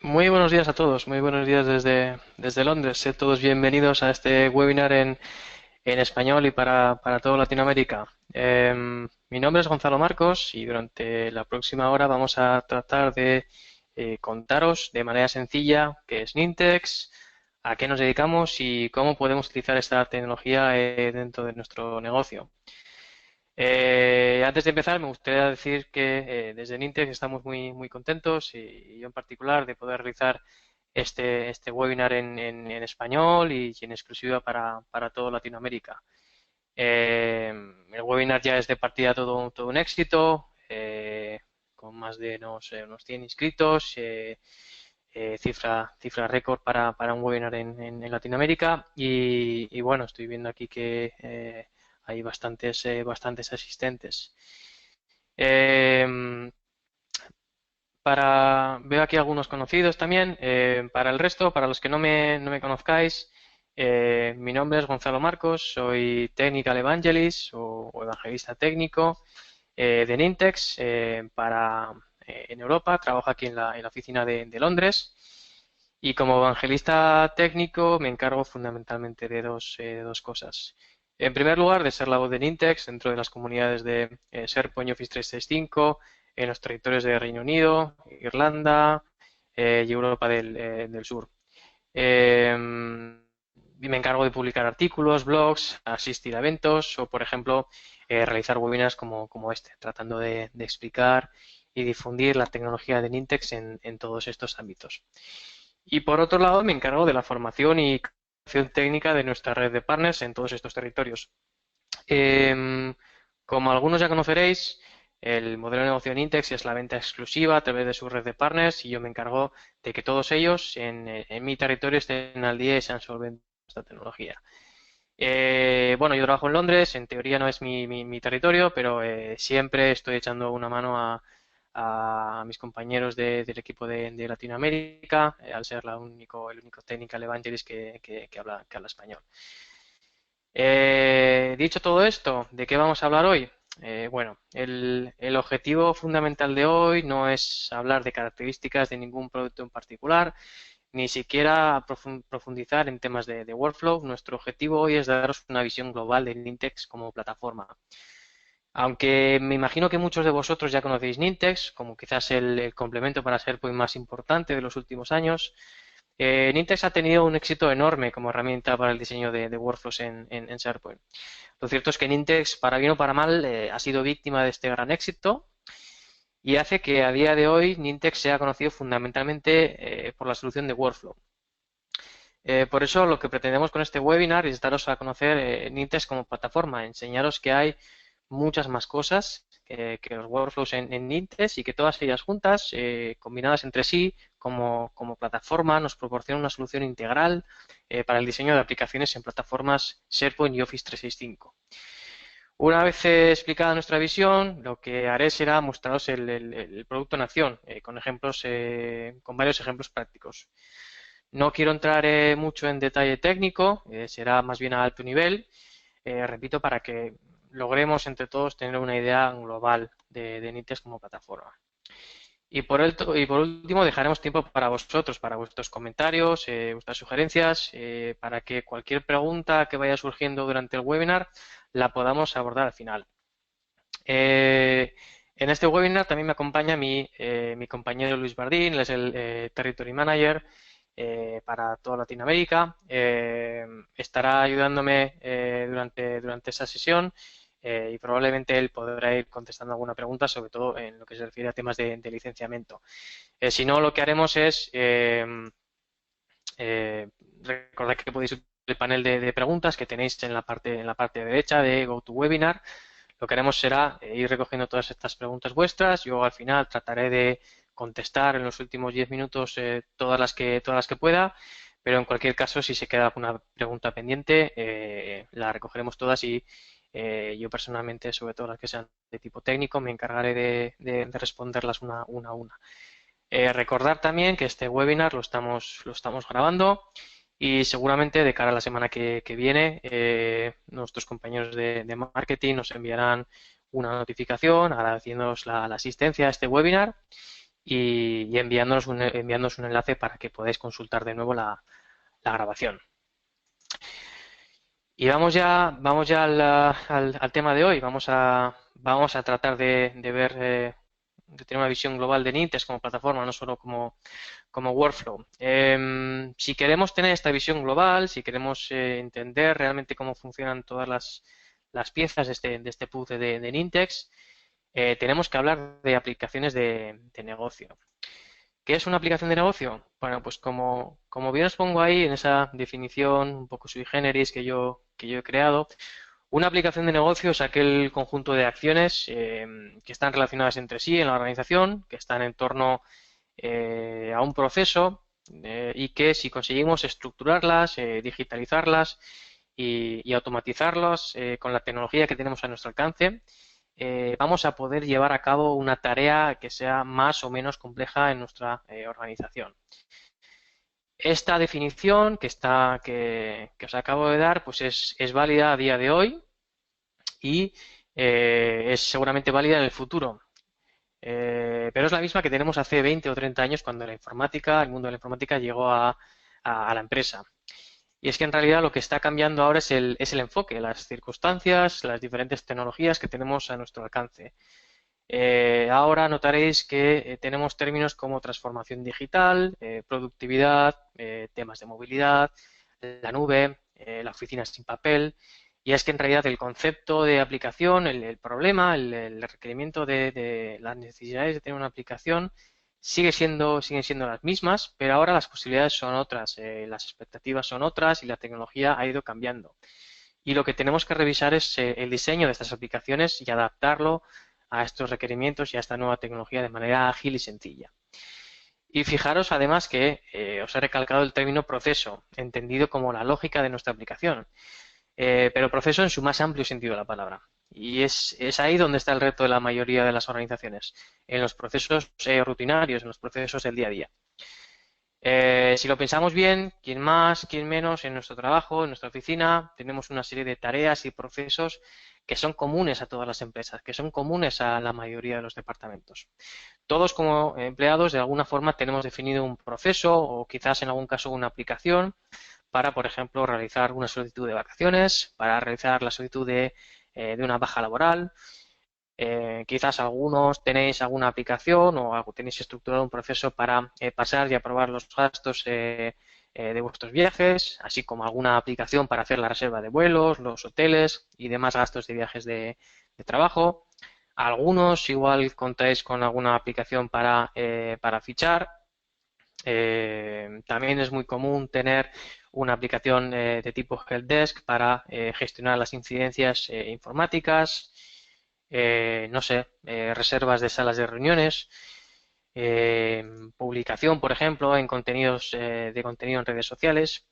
Muy buenos días a todos, muy buenos días desde Londres. Sed todos bienvenidos a este webinar en español y para toda Latinoamérica. Mi nombre es Gonzalo Marcos y durante la próxima hora vamos a tratar de contaros de manera sencilla qué es Nintex, a qué nos dedicamos y cómo podemos utilizar esta tecnología dentro de nuestro negocio. Antes de empezar, me gustaría decir que desde Nintex estamos muy contentos y yo en particular de poder realizar este webinar en español y en exclusiva para toda Latinoamérica. El webinar ya es de partida todo un éxito, con más de unos 100 inscritos, cifra récord para un webinar en Latinoamérica y bueno, estoy viendo aquí que hay bastantes asistentes. Eh, Veo aquí algunos conocidos también. Para el resto, para los que no me conozcáis, mi nombre es Gonzalo Marcos, soy Technical Evangelist o evangelista técnico de Nintex en Europa. Trabajo aquí en la oficina de Londres y como evangelista técnico me encargo fundamentalmente de dos cosas. En primer lugar, de ser la voz de Nintex dentro de las comunidades de SharePoint y Office 365 en los territorios de Reino Unido, Irlanda y Europa del Sur. Eh, y me encargo de publicar artículos, blogs, asistir a eventos o, por ejemplo, realizar webinars como este, tratando de explicar y difundir la tecnología de Nintex en todos estos ámbitos. Y por otro lado, me encargo de la formación y capacitación técnica de nuestra red de partners en todos estos territorios. Em, Como algunos ya conoceréis, el modelo de negocio de Nintex es la venta exclusiva a través de su red de partners y yo me encargo de que todos ellos en mi territorio estén al día y sean solventes con esta tecnología. Bueno, yo trabajo en Londres, en teoría no es mi territorio, pero siempre estoy echando una mano a mis compañeros del equipo de Latinoamérica, al ser el único technical evangelist que habla español. Dicho todo esto, ¿de qué vamos a hablar hoy? Bueno, el objetivo fundamental de hoy no es hablar de características de ningún producto en particular, ni siquiera profundizar en temas de workflow. Nuestro objetivo hoy es daros una visión global de Nintex como plataforma. Aunque me imagino que muchos de vosotros ya conocéis Nintex, como quizás el complemento para SharePoint más importante de los últimos años, Nintex ha tenido un éxito enorme como herramienta para el diseño de workflows en SharePoint. Lo cierto es que Nintex, para bien o para mal, ha sido víctima de este gran éxito y hace que a día de hoy Nintex sea conocido fundamentalmente por la solución de workflow. Por eso lo que pretendemos con este webinar es daros a conocer Nintex como plataforma, enseñaros que hay muchas más cosas que los workflows en Nintex y que todas ellas juntas, combinadas entre sí como plataforma, nos proporcionan una solución integral para el diseño de aplicaciones en plataformas SharePoint y Office 365. Una vez explicada nuestra visión, lo que haré será mostraros el producto en acción, con varios ejemplos prácticos. No quiero entrar mucho en detalle técnico, será más bien a alto nivel, repito, para que logremos entre todos tener una idea global de Nintex como plataforma. Y por último, dejaremos tiempo para vosotros, para vuestros comentarios, vuestras sugerencias, para que cualquier pregunta que vaya surgiendo durante el webinar la podamos abordar al final. Eh, en este webinar también me acompaña mi compañero Luis Bardín, él es el Territory Manager para toda Latinoamérica. Estará ayudándome durante esa sesión y probablemente él podrá ir contestando alguna pregunta, sobre todo en lo que se refiere a temas de licenciamiento. Si no, lo que haremos es eh, recordad que podéis usar el panel de preguntas que tenéis en la parte derecha de GoToWebinar. Lo que haremos será ir recogiendo todas estas preguntas vuestras. Yo al final trataré de contestar en los últimos 10 minutos todas las que pueda, pero en cualquier caso, si se queda alguna pregunta pendiente, la recogeremos todas y yo personalmente, sobre todo las que sean de tipo técnico, me encargaré de responderlas una a una. Recordar también que este webinar lo estamos grabando y seguramente de cara a la semana que viene nuestros compañeros de marketing nos enviarán una notificación agradeciéndonos la asistencia a este webinar y enviándonos un enlace para que podáis consultar de nuevo la grabación. Y vamos ya al tema de hoy. Vamos a tratar de ver, de tener una visión global de Nintex como plataforma, no solo como workflow. Si queremos tener esta visión global, si queremos entender realmente cómo funcionan todas las piezas de este puzzle de Nintex, tenemos que hablar de aplicaciones de negocio. ¿Qué es una aplicación de negocio? Bueno, pues como bien os pongo ahí en esa definición un poco sui generis que yo he creado, una aplicación de negocio es aquel conjunto de acciones que están relacionadas entre sí en la organización, que están en torno a un proceso y que si conseguimos estructurarlas, digitalizarlas y automatizarlas con la tecnología que tenemos a nuestro alcance, vamos a poder llevar a cabo una tarea que sea más o menos compleja en nuestra organización. Esta definición que os acabo de dar pues es válida a día de hoy y es seguramente válida en el futuro. Pero es la misma que tenemos hace 20 o 30 años cuando el mundo de la informática llegó a la empresa. Y es que en realidad lo que está cambiando ahora es el enfoque, las circunstancias, las diferentes tecnologías que tenemos a nuestro alcance. Ahora notaréis que tenemos términos como transformación digital, productividad, temas de movilidad, la nube, la oficina sin papel. Y es que en realidad el concepto de aplicación, el problema, el requerimiento de las necesidades de tener una aplicación siguen siendo las mismas, pero ahora las posibilidades son otras, las expectativas son otras y la tecnología ha ido cambiando. Y lo que tenemos que revisar es el diseño de estas aplicaciones y adaptarlo a estos requerimientos y a esta nueva tecnología de manera ágil y sencilla. Y fijaros además que os he recalcado el término proceso, entendido como la lógica de nuestra aplicación, pero proceso en su más amplio sentido de la palabra. Y es ahí donde está el reto de la mayoría de las organizaciones, en los procesos rutinarios, en los procesos del día a día. Si lo pensamos bien, quién más, quién menos, en nuestro trabajo, en nuestra oficina, tenemos una serie de tareas y procesos que son comunes a todas las empresas, que son comunes a la mayoría de los departamentos. Todos como empleados de alguna forma tenemos definido un proceso o quizás en algún caso una aplicación para, por ejemplo, realizar una solicitud de vacaciones, para realizar la solicitud de una baja laboral. Quizás algunos tenéis alguna aplicación o tenéis estructurado un proceso para pasar y aprobar los gastos de vuestros viajes, así como alguna aplicación para hacer la reserva de vuelos, los hoteles y demás gastos de viajes de trabajo. Algunos igual contáis con alguna aplicación para fichar. También es muy común tener una aplicación de tipo Helpdesk para gestionar las incidencias informáticas, no sé, reservas de salas de reuniones, publicación, por ejemplo, en contenidos de contenido en redes sociales.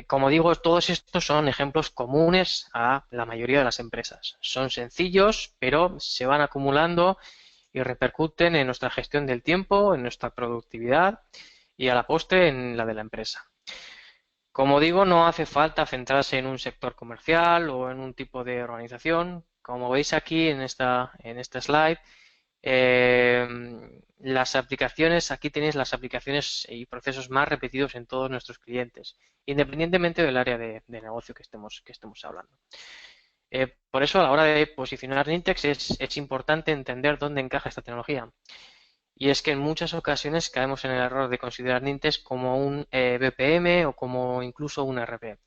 Como digo, todos estos son ejemplos comunes a la mayoría de las empresas. Son sencillos, pero se van acumulando y repercuten en nuestra gestión del tiempo, en nuestra productividad y a la postre en la de la empresa. Como digo, no hace falta centrarse en un sector comercial o en un tipo de organización. Como veis aquí en esta slide, las aplicaciones, aquí tenéis las aplicaciones y procesos más repetidos en todos nuestros clientes, independientemente del área de negocio que estemos hablando. Por eso, a la hora de posicionar Nintex es importante entender dónde encaja esta tecnología. Y es que en muchas ocasiones caemos en el error de considerar Nintex como un BPM o como incluso un RP.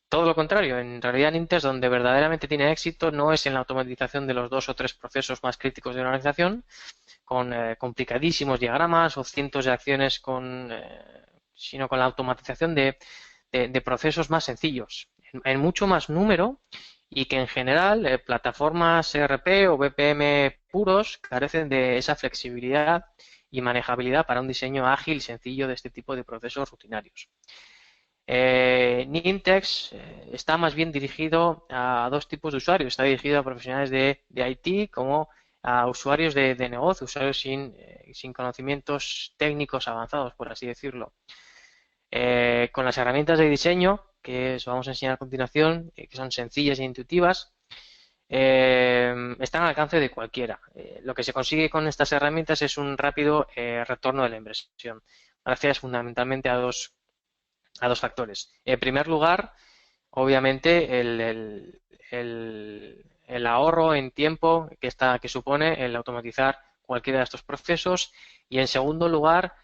Todo lo contrario, en realidad Nintex donde verdaderamente tiene éxito no es en la automatización de los 2 o 3 procesos más críticos de una organización, con complicadísimos diagramas o cientos de acciones, sino con la automatización de procesos más sencillos, en mucho más número y que en general plataformas ERP o BPM puros carecen de esa flexibilidad y manejabilidad para un diseño ágil y sencillo de este tipo de procesos rutinarios. Nintex está más bien dirigido a 2 tipos de usuarios. Está dirigido a profesionales de IT como a usuarios de negocio, usuarios sin conocimientos técnicos avanzados, por así decirlo. Con las herramientas de diseño que os vamos a enseñar a continuación, que son sencillas e intuitivas, están al alcance de cualquiera. Lo que se consigue con estas herramientas es un rápido retorno de la inversión, gracias fundamentalmente a dos factores. En primer lugar, obviamente, el ahorro en tiempo que supone el automatizar cualquiera de estos procesos, y en segundo lugar,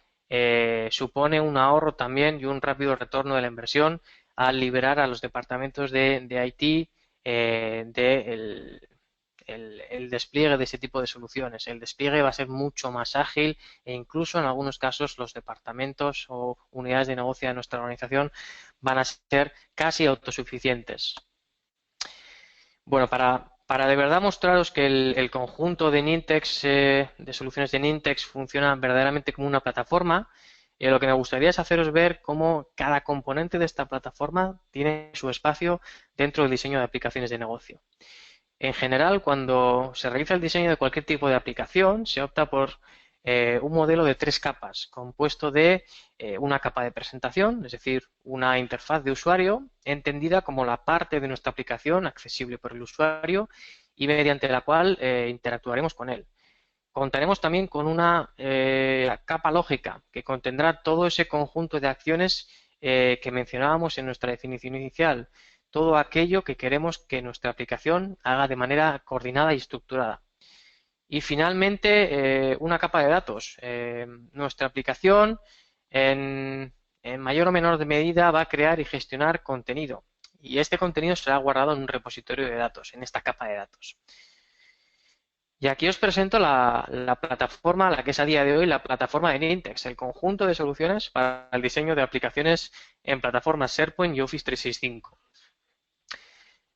supone un ahorro también y un rápido retorno de la inversión al liberar a los departamentos de IT el despliegue de ese tipo de soluciones. El despliegue va a ser mucho más ágil e incluso en algunos casos los departamentos o unidades de negocio de nuestra organización van a ser casi autosuficientes. Bueno, para de verdad mostraros que el conjunto de Nintex, de soluciones de Nintex, funciona verdaderamente como una plataforma, lo que me gustaría es haceros ver cómo cada componente de esta plataforma tiene su espacio dentro del diseño de aplicaciones de negocio. En general, cuando se realiza el diseño de cualquier tipo de aplicación, se opta por un modelo de tres capas, compuesto de una capa de presentación, es decir, una interfaz de usuario, entendida como la parte de nuestra aplicación accesible por el usuario y mediante la cual interactuaremos con él. Contaremos también con una capa lógica que contendrá todo ese conjunto de acciones que mencionábamos en nuestra definición inicial, todo aquello que queremos que nuestra aplicación haga de manera coordinada y estructurada. Y finalmente, una capa de datos. Nuestra aplicación, en mayor o menor medida, va a crear y gestionar contenido. Y este contenido será guardado en un repositorio de datos, en esta capa de datos. Y aquí os presento la plataforma, la que es a día de hoy la plataforma de Nintex, el conjunto de soluciones para el diseño de aplicaciones en plataformas SharePoint y Office 365.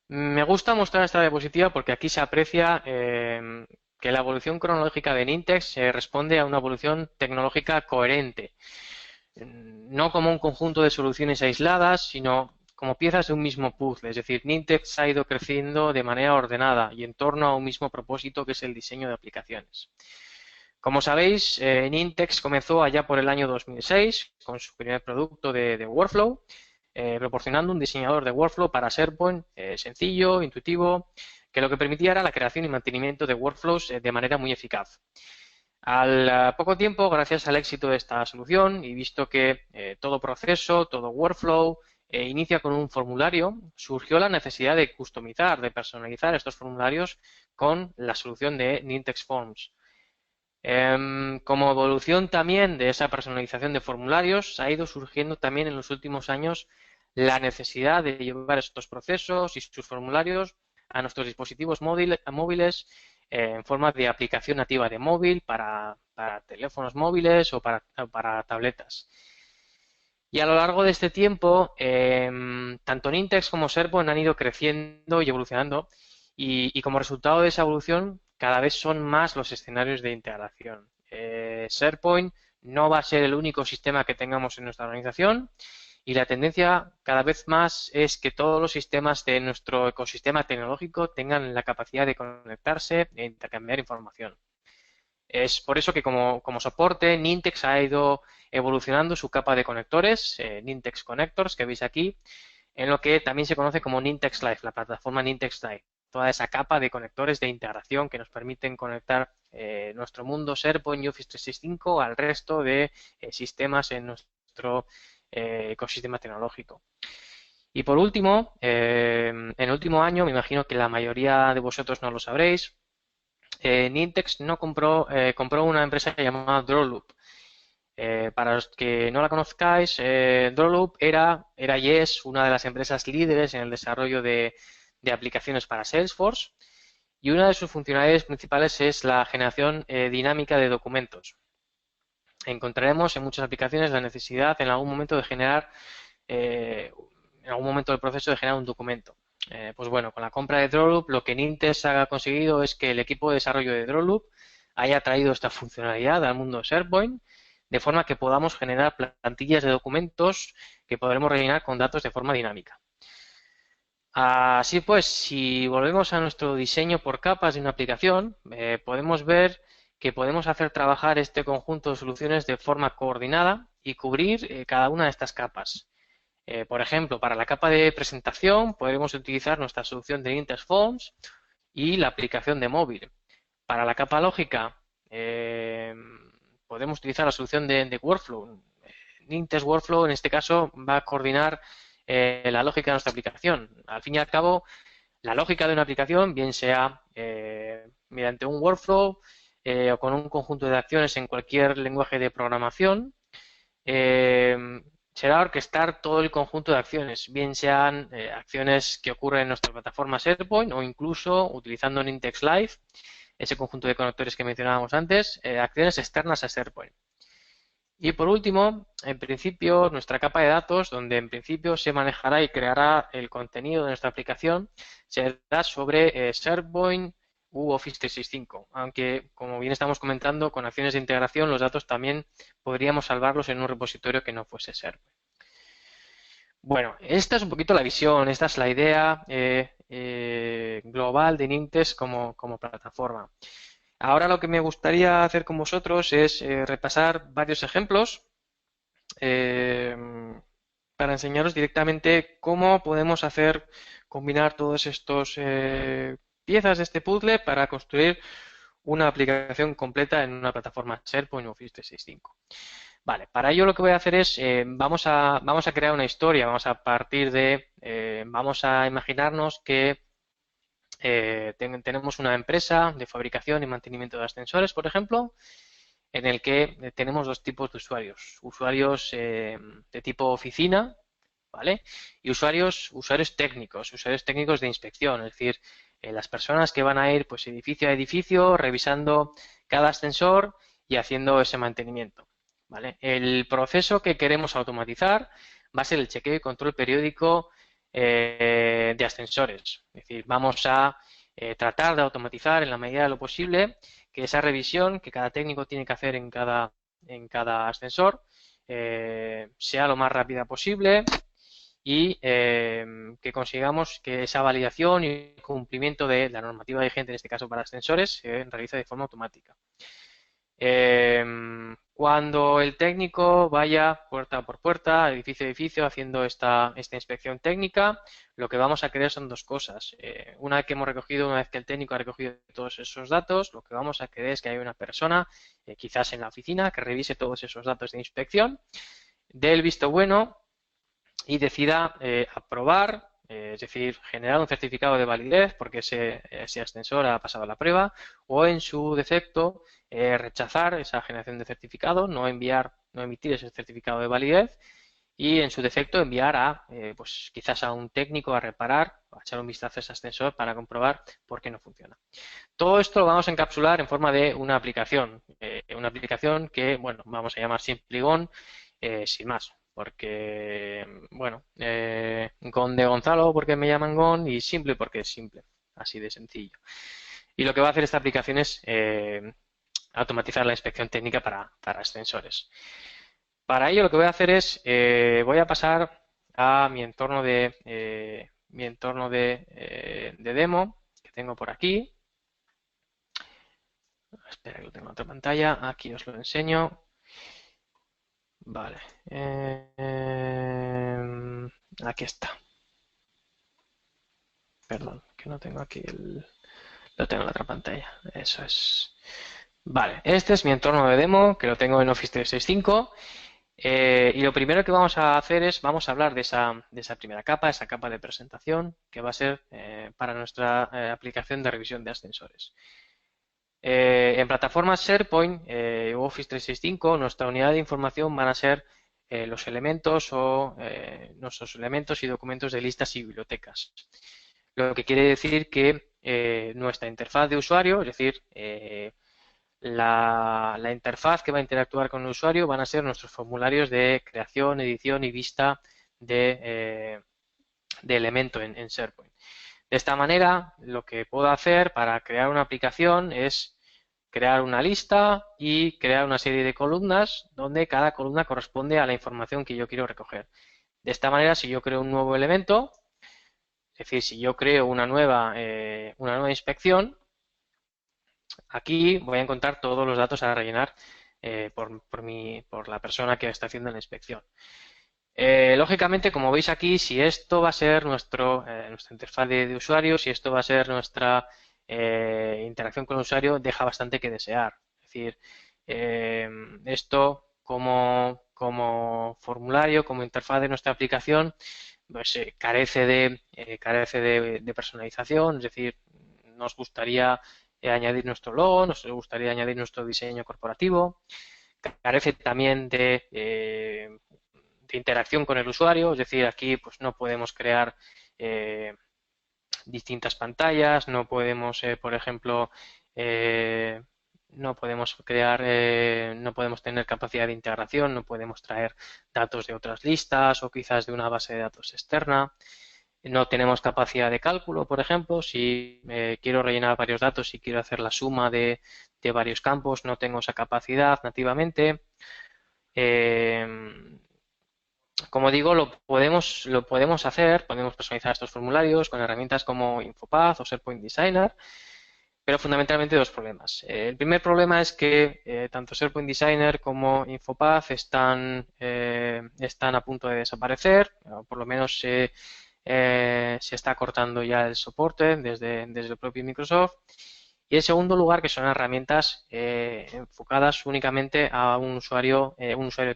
Me gusta mostrar esta diapositiva porque aquí se aprecia que la evolución cronológica de Nintex responde a una evolución tecnológica coherente, no como un conjunto de soluciones aisladas, sino como piezas de un mismo puzzle. Es decir, Nintex ha ido creciendo de manera ordenada y en torno a un mismo propósito, que es el diseño de aplicaciones. Como sabéis, Nintex comenzó allá por el año 2006 con su primer producto de Workflow, proporcionando un diseñador de workflow para SharePoint sencillo, intuitivo, que lo que permitía era la creación y mantenimiento de workflows de manera muy eficaz. Al poco tiempo, gracias al éxito de esta solución y visto que todo proceso, todo workflow inicia con un formulario, surgió la necesidad de customizar, de personalizar estos formularios con la solución de Nintex Forms. Como evolución también de esa personalización de formularios, ha ido surgiendo también en los últimos años la necesidad de llevar estos procesos y sus formularios a nuestros dispositivos móviles en forma de aplicación nativa de móvil para teléfonos móviles o para tabletas. Y a lo largo de este tiempo, tanto Nintex como SharePoint han ido creciendo y evolucionando y como resultado de esa evolución, cada vez son más los escenarios de integración. SharePoint no va a ser el único sistema que tengamos en nuestra organización y la tendencia cada vez más es que todos los sistemas de nuestro ecosistema tecnológico tengan la capacidad de conectarse e intercambiar información. Es por eso que como soporte, Nintex ha ido evolucionando su capa de conectores, Nintex Connectors, que veis aquí, en lo que también se conoce como Nintex Live, la plataforma Nintex Live. Toda esa capa de conectores de integración que nos permiten conectar nuestro mundo SharePoint y Office 365 al resto de sistemas en nuestro ecosistema tecnológico. Y por último, en el último año, me imagino que la mayoría de vosotros no lo sabréis, Nintex compró una empresa llamada Drawloop. Para los que no la conozcáis, Drawloop era y es una de las empresas líderes en el desarrollo de aplicaciones para Salesforce y una de sus funcionalidades principales es la generación dinámica de documentos. Encontraremos en muchas aplicaciones la necesidad en algún momento de generar, en algún momento del proceso de generar un documento. Pues bueno, con la compra de Drawloop lo que Nintex ha conseguido es que el equipo de desarrollo de Drawloop haya traído esta funcionalidad al mundo de SharePoint, de forma que podamos generar plantillas de documentos que podremos rellenar con datos de forma dinámica. Así pues, si volvemos a nuestro diseño por capas de una aplicación, podemos ver que podemos hacer trabajar este conjunto de soluciones de forma coordinada y cubrir cada una de estas capas. Por ejemplo, para la capa de presentación podremos utilizar nuestra solución de Nintex Forms y la aplicación de móvil. Para la capa lógica, podemos utilizar la solución de Workflow. Nintex Workflow en este caso va a coordinar la lógica de nuestra aplicación. Al fin y al cabo, la lógica de una aplicación, bien sea mediante un workflow o con un conjunto de acciones en cualquier lenguaje de programación, eh, será orquestar todo el conjunto de acciones, bien sean acciones que ocurren en nuestra plataforma SharePoint o incluso utilizando Nintex Live, ese conjunto de conectores que mencionábamos antes, acciones externas a SharePoint. Y por último, en principio, nuestra capa de datos, donde en principio se manejará y creará el contenido de nuestra aplicación, será sobre SharePoint u Office 365. Aunque, como bien estamos comentando, con acciones de integración, los datos también podríamos salvarlos en un repositorio que no fuese SharePoint. Bueno, esta es un poquito la visión, esta es la idea global de Nintex como plataforma. Ahora lo que me gustaría hacer con vosotros es repasar varios ejemplos eh, para enseñaros directamente cómo podemos combinar todos estos piezas de este puzzle para construir una aplicación completa en una plataforma SharePoint o Office 365. Vale, para ello lo que voy a hacer es, vamos a crear una historia, vamos a partir de, vamos a imaginarnos que tenemos una empresa de fabricación y mantenimiento de ascensores, por ejemplo, en el que tenemos dos tipos de usuarios. Usuarios de tipo oficina, ¿vale? Y usuarios técnicos de inspección, es decir, las personas que van a ir pues edificio a edificio revisando cada ascensor y haciendo ese mantenimiento, ¿vale? El proceso que queremos automatizar va a ser el chequeo y control periódico de ascensores. Es decir, vamos a tratar de automatizar en la medida de lo posible que esa revisión que cada técnico tiene que hacer en cada ascensor sea lo más rápida posible y que consigamos que esa validación y cumplimiento de la normativa vigente, en este caso para ascensores, se realice de forma automática. Cuando el técnico vaya puerta por puerta, edificio a edificio, haciendo esta inspección técnica, lo que vamos a querer son dos cosas. Una vez que el técnico ha recogido todos esos datos, lo que vamos a querer es que haya una persona, quizás en la oficina, que revise todos esos datos de inspección, dé el visto bueno y decida aprobar, es decir, generar un certificado de validez porque ese ascensor ha pasado la prueba, o en su defecto rechazar esa generación de certificado, no emitir ese certificado de validez y en su defecto enviar pues quizás a un técnico a reparar, a echar un vistazo a ese ascensor para comprobar por qué no funciona. Todo esto lo vamos a encapsular en forma de una aplicación que, bueno, vamos a llamar SimplyGon, sin más, porque, bueno, Gon de Gonzalo porque me llaman Gon y simple porque es simple, así de sencillo. Y lo que va a hacer esta aplicación es automatizar la inspección técnica para ascensores. Para ello lo que voy a hacer es, voy a pasar a mi entorno de demo que tengo por aquí. Espera que lo tengo en otra pantalla, aquí os lo enseño. Vale, aquí está. Perdón, que no tengo aquí lo tengo en la otra pantalla, eso es. Vale, este es mi entorno de demo, que lo tengo en Office 365. Y lo primero que vamos a hacer es, vamos a hablar de esa primera capa, esa capa de presentación, que va a ser para nuestra aplicación de revisión de ascensores. En plataformas SharePoint o Office 365, nuestra unidad de información van a ser los elementos o nuestros elementos y documentos de listas y bibliotecas. Lo que quiere decir que nuestra interfaz de usuario, es decir, la interfaz que va a interactuar con el usuario van a ser nuestros formularios de creación, edición y vista de elemento en SharePoint. De esta manera, lo que puedo hacer para crear una aplicación es crear una lista y crear una serie de columnas donde cada columna corresponde a la información que yo quiero recoger. De esta manera, si yo creo un nuevo elemento, es decir, si yo creo una nueva inspección, aquí voy a encontrar todos los datos a rellenar por la persona que está haciendo la inspección. Lógicamente, como veis aquí, si esto va a ser nuestra interfaz de usuario, si esto va a ser nuestra interacción con el usuario deja bastante que desear. Es decir, esto como formulario, como interfaz de nuestra aplicación, pues carece de personalización, es decir, nos gustaría añadir nuestro logo, nos gustaría añadir nuestro diseño corporativo, carece también de interacción con el usuario, es decir, aquí pues no podemos crear eh, distintas pantallas, no podemos, por ejemplo, eh, no podemos no podemos tener capacidad de integración, no podemos traer datos de otras listas o quizás de una base de datos externa. No tenemos capacidad de cálculo, por ejemplo, si quiero rellenar varios datos y quiero hacer la suma de varios campos, no tengo esa capacidad nativamente. Eh, como digo, lo podemos hacer, podemos personalizar estos formularios con herramientas como Infopath o SharePoint Designer, pero fundamentalmente dos problemas. El primer problema es que tanto SharePoint Designer como Infopath están a punto de desaparecer, o por lo menos se está cortando ya el soporte desde el propio Microsoft. Y en segundo lugar, que son herramientas enfocadas únicamente a un usuario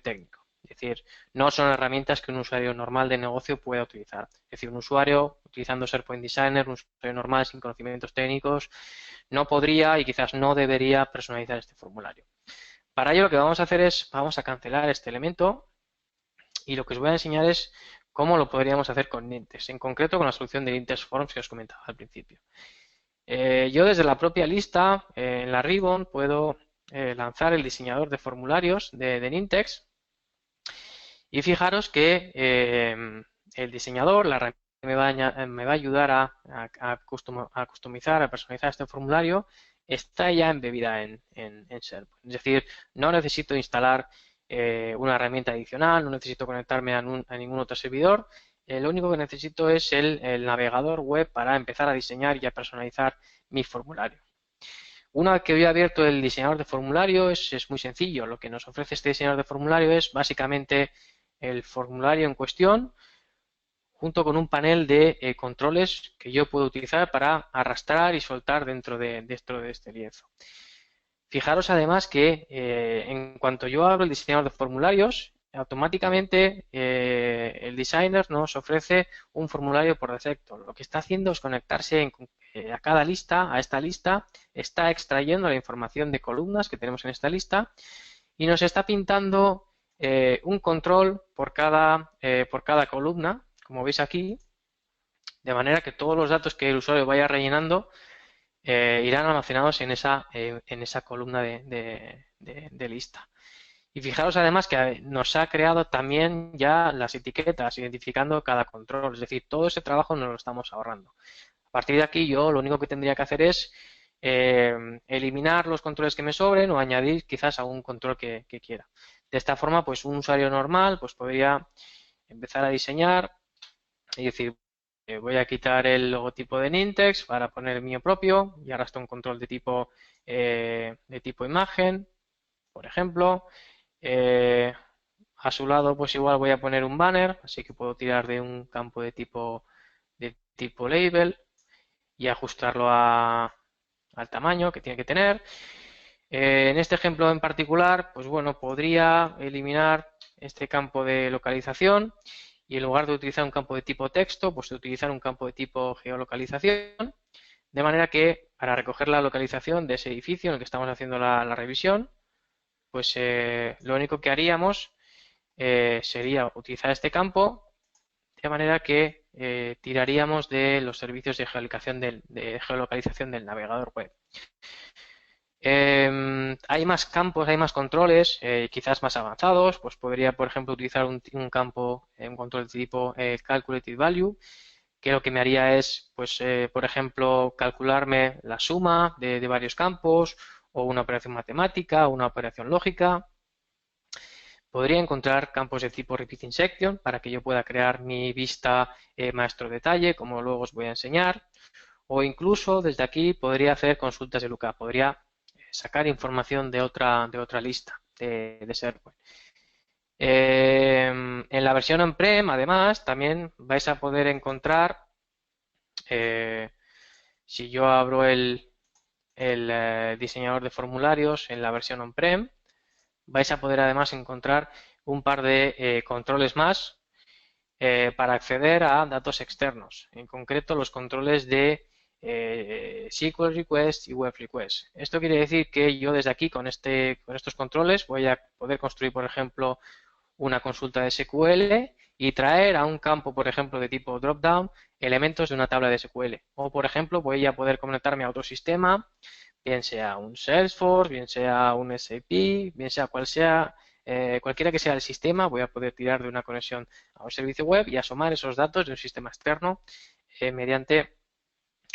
técnico. Es decir, no son herramientas que un usuario normal de negocio pueda utilizar. Es decir, un usuario utilizando SharePoint Designer, un usuario normal sin conocimientos técnicos, no podría y quizás no debería personalizar este formulario. Para ello lo que vamos a hacer es, vamos a cancelar este elemento y lo que os voy a enseñar es cómo lo podríamos hacer con Nintex, en concreto con la solución de Nintex Forms que os comentaba al principio. Yo desde la propia lista, en la Ribbon, puedo lanzar el diseñador de formularios de Nintex y fijaros que el diseñador, la herramienta que me va a ayudar a customizar, a personalizar este formulario, está ya embebida en SharePoint. Es decir, no necesito instalar una herramienta adicional, no necesito conectarme a ningún otro servidor. Lo único que necesito es el navegador web para empezar a diseñar y a personalizar mi formulario. Una vez que yo he abierto el diseñador de formulario, es muy sencillo. Lo que nos ofrece este diseñador de formulario es básicamente el formulario en cuestión, junto con un panel de controles que yo puedo utilizar para arrastrar y soltar dentro de este lienzo. Fijaros además que en cuanto yo abro el diseñador de formularios, automáticamente el designer nos ofrece un formulario por defecto. Lo que está haciendo es conectarse a cada lista, a esta lista, está extrayendo la información de columnas que tenemos en esta lista y nos está pintando un control por cada columna, como veis aquí, de manera que todos los datos que el usuario vaya rellenando irán almacenados en esa columna de lista. Y fijaros además que nos ha creado también ya las etiquetas, identificando cada control. Es decir, todo ese trabajo nos lo estamos ahorrando. A partir de aquí yo lo único que tendría que hacer es eliminar los controles que me sobren o añadir quizás algún control que quiera. De esta forma, pues un usuario normal pues podría empezar a diseñar y decir, voy a quitar el logotipo de Nintex para poner el mío propio y arrastro un control de tipo imagen, por ejemplo. A su lado, pues igual voy a poner un banner, así que puedo tirar de un campo de tipo label y ajustarlo al tamaño que tiene que tener. En este ejemplo en particular, pues bueno, podría eliminar este campo de localización y en lugar de utilizar un campo de tipo texto, pues utilizar un campo de tipo geolocalización, de manera que para recoger la localización de ese edificio en el que estamos haciendo la revisión, pues lo único que haríamos sería utilizar este campo de manera que tiraríamos de los servicios de geolocalización del navegador web. Hay más campos, hay más controles, quizás más avanzados. Pues podría, por ejemplo, utilizar un control de tipo Calculated Value, que lo que me haría es, pues, por ejemplo, calcularme la suma de varios campos o una operación matemática o una operación lógica. Podría encontrar campos de tipo Repeating Section para que yo pueda crear mi vista maestro detalle, como luego os voy a enseñar. O incluso desde aquí podría hacer consultas de lookup, podría sacar información de otra lista de SharePoint. En la versión on-prem, además, también vais a poder encontrar Si yo abro el diseñador de formularios en la versión on-prem, vais a poder además encontrar un par de controles más para acceder a datos externos, en concreto los controles de SQL Request y Web Request. Esto quiere decir que yo desde aquí con estos controles voy a poder construir, por ejemplo, una consulta de SQL y traer a un campo, por ejemplo, de tipo dropdown, elementos de una tabla de SQL. O, por ejemplo, voy a poder conectarme a otro sistema, bien sea un Salesforce, bien sea un SAP, bien sea cual sea, cualquiera que sea el sistema, voy a poder tirar de una conexión a un servicio web y asomar esos datos de un sistema externo mediante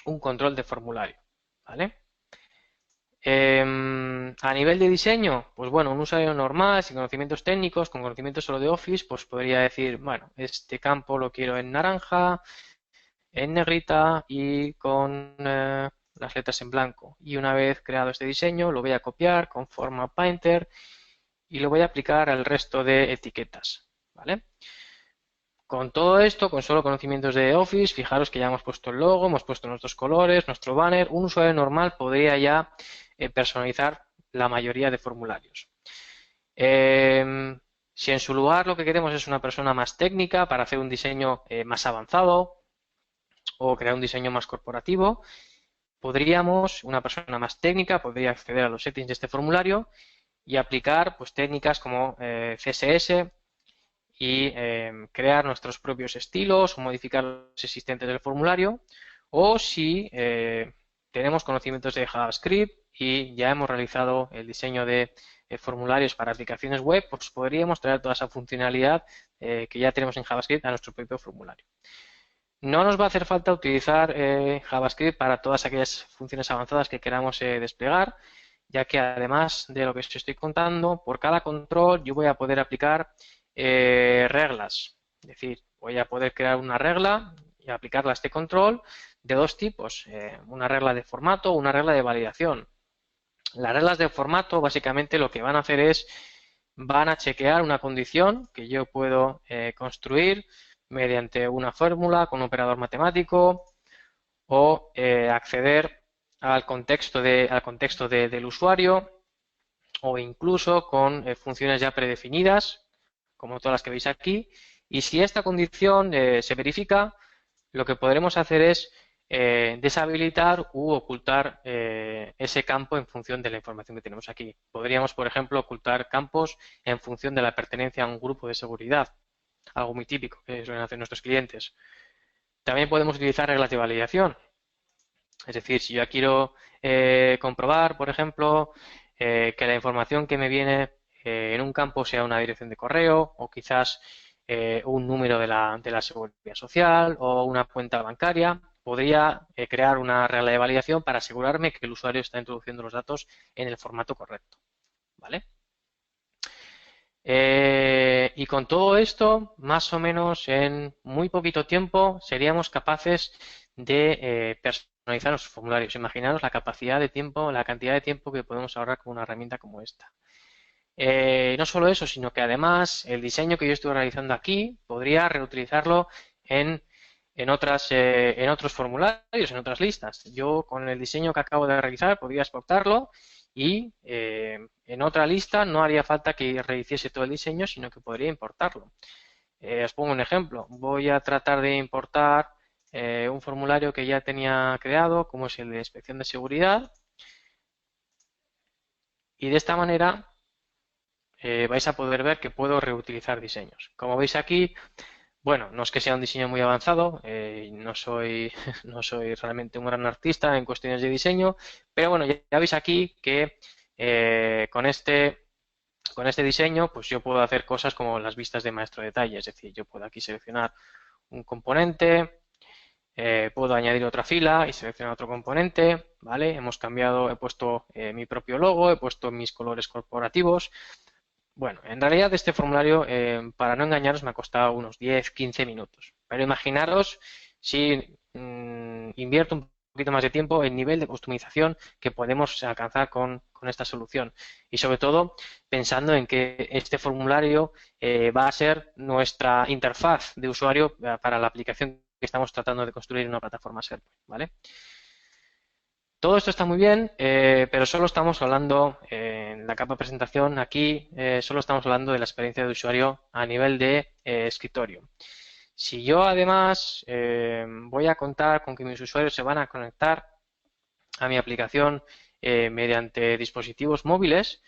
un control de formulario. ¿Vale? A nivel de diseño, pues bueno, un usuario normal, sin conocimientos técnicos, con conocimientos solo de Office, pues podría decir, bueno, este campo lo quiero en naranja, en negrita y con las letras en blanco. Y una vez creado este diseño, lo voy a copiar con forma Painter y lo voy a aplicar al resto de etiquetas, ¿vale? Con todo esto, con solo conocimientos de Office, fijaros que ya hemos puesto el logo, hemos puesto nuestros colores, nuestro banner. Un usuario normal podría ya personalizar la mayoría de formularios. Si en su lugar lo que queremos es una persona más técnica para hacer un diseño más avanzado o crear un diseño más corporativo, una persona más técnica podría acceder a los settings de este formulario y aplicar pues, técnicas como CSS y crear nuestros propios estilos o modificar los existentes del formulario, o si tenemos conocimientos de JavaScript y ya hemos realizado el diseño de formularios para aplicaciones web, pues podríamos traer toda esa funcionalidad que ya tenemos en JavaScript a nuestro propio formulario. No nos va a hacer falta utilizar JavaScript para todas aquellas funciones avanzadas que queramos desplegar, ya que además de lo que os estoy contando, por cada control yo voy a poder aplicar reglas. Es decir, voy a poder crear una regla y aplicarla a este control de dos tipos, una regla de formato o una regla de validación. Las reglas de formato básicamente lo que van a hacer es, van a chequear una condición que yo puedo construir mediante una fórmula con un operador matemático o acceder al contexto del usuario o incluso con funciones ya predefinidas, como todas las que veis aquí. Y si esta condición se verifica, lo que podremos hacer es deshabilitar u ocultar ese campo en función de la información que tenemos aquí. Podríamos, por ejemplo, ocultar campos en función de la pertenencia a un grupo de seguridad, algo muy típico que suelen hacer nuestros clientes. También podemos utilizar reglas de validación. Es decir, si yo quiero comprobar, por ejemplo, que la información que me viene en un campo sea una dirección de correo o quizás un número de la seguridad social o una cuenta bancaria, podría crear una regla de validación para asegurarme que el usuario está introduciendo los datos en el formato correcto. ¿Vale? Y con todo esto, más o menos en muy poquito tiempo, seríamos capaces de personalizar los formularios. Imaginaros la capacidad de tiempo, la cantidad de tiempo que podemos ahorrar con una herramienta como esta. No solo eso, sino que además el diseño que yo estoy realizando aquí podría reutilizarlo en otros formularios, en otras listas. Yo con el diseño que acabo de realizar podría exportarlo y en otra lista no haría falta que rehiciese todo el diseño, sino que podría importarlo. Os pongo un ejemplo. Voy a tratar de importar un formulario que ya tenía creado, como es el de inspección de seguridad. Y de esta manera vais a poder ver que puedo reutilizar diseños. Como veis aquí, bueno, no es que sea un diseño muy avanzado, no soy, no soy realmente un gran artista en cuestiones de diseño, pero bueno, ya veis aquí que con este diseño pues yo puedo hacer cosas como las vistas de maestro detalle, es decir, yo puedo aquí seleccionar un componente, puedo añadir otra fila y seleccionar otro componente, ¿vale? Hemos cambiado, he puesto mi propio logo, he puesto mis colores corporativos. Bueno, en realidad este formulario, para no engañaros, me ha costado unos 10-15 minutos. Pero imaginaros si invierto un poquito más de tiempo, el nivel de customización que podemos alcanzar con esta solución. Y sobre todo pensando en que este formulario va a ser nuestra interfaz de usuario para la aplicación que estamos tratando de construir en una plataforma SharePoint, ¿vale? Todo esto está muy bien, pero solo estamos hablando en la capa de presentación aquí, solo estamos hablando de la experiencia de usuario a nivel de escritorio. Si yo además voy a contar con que mis usuarios se van a conectar a mi aplicación mediante dispositivos móviles,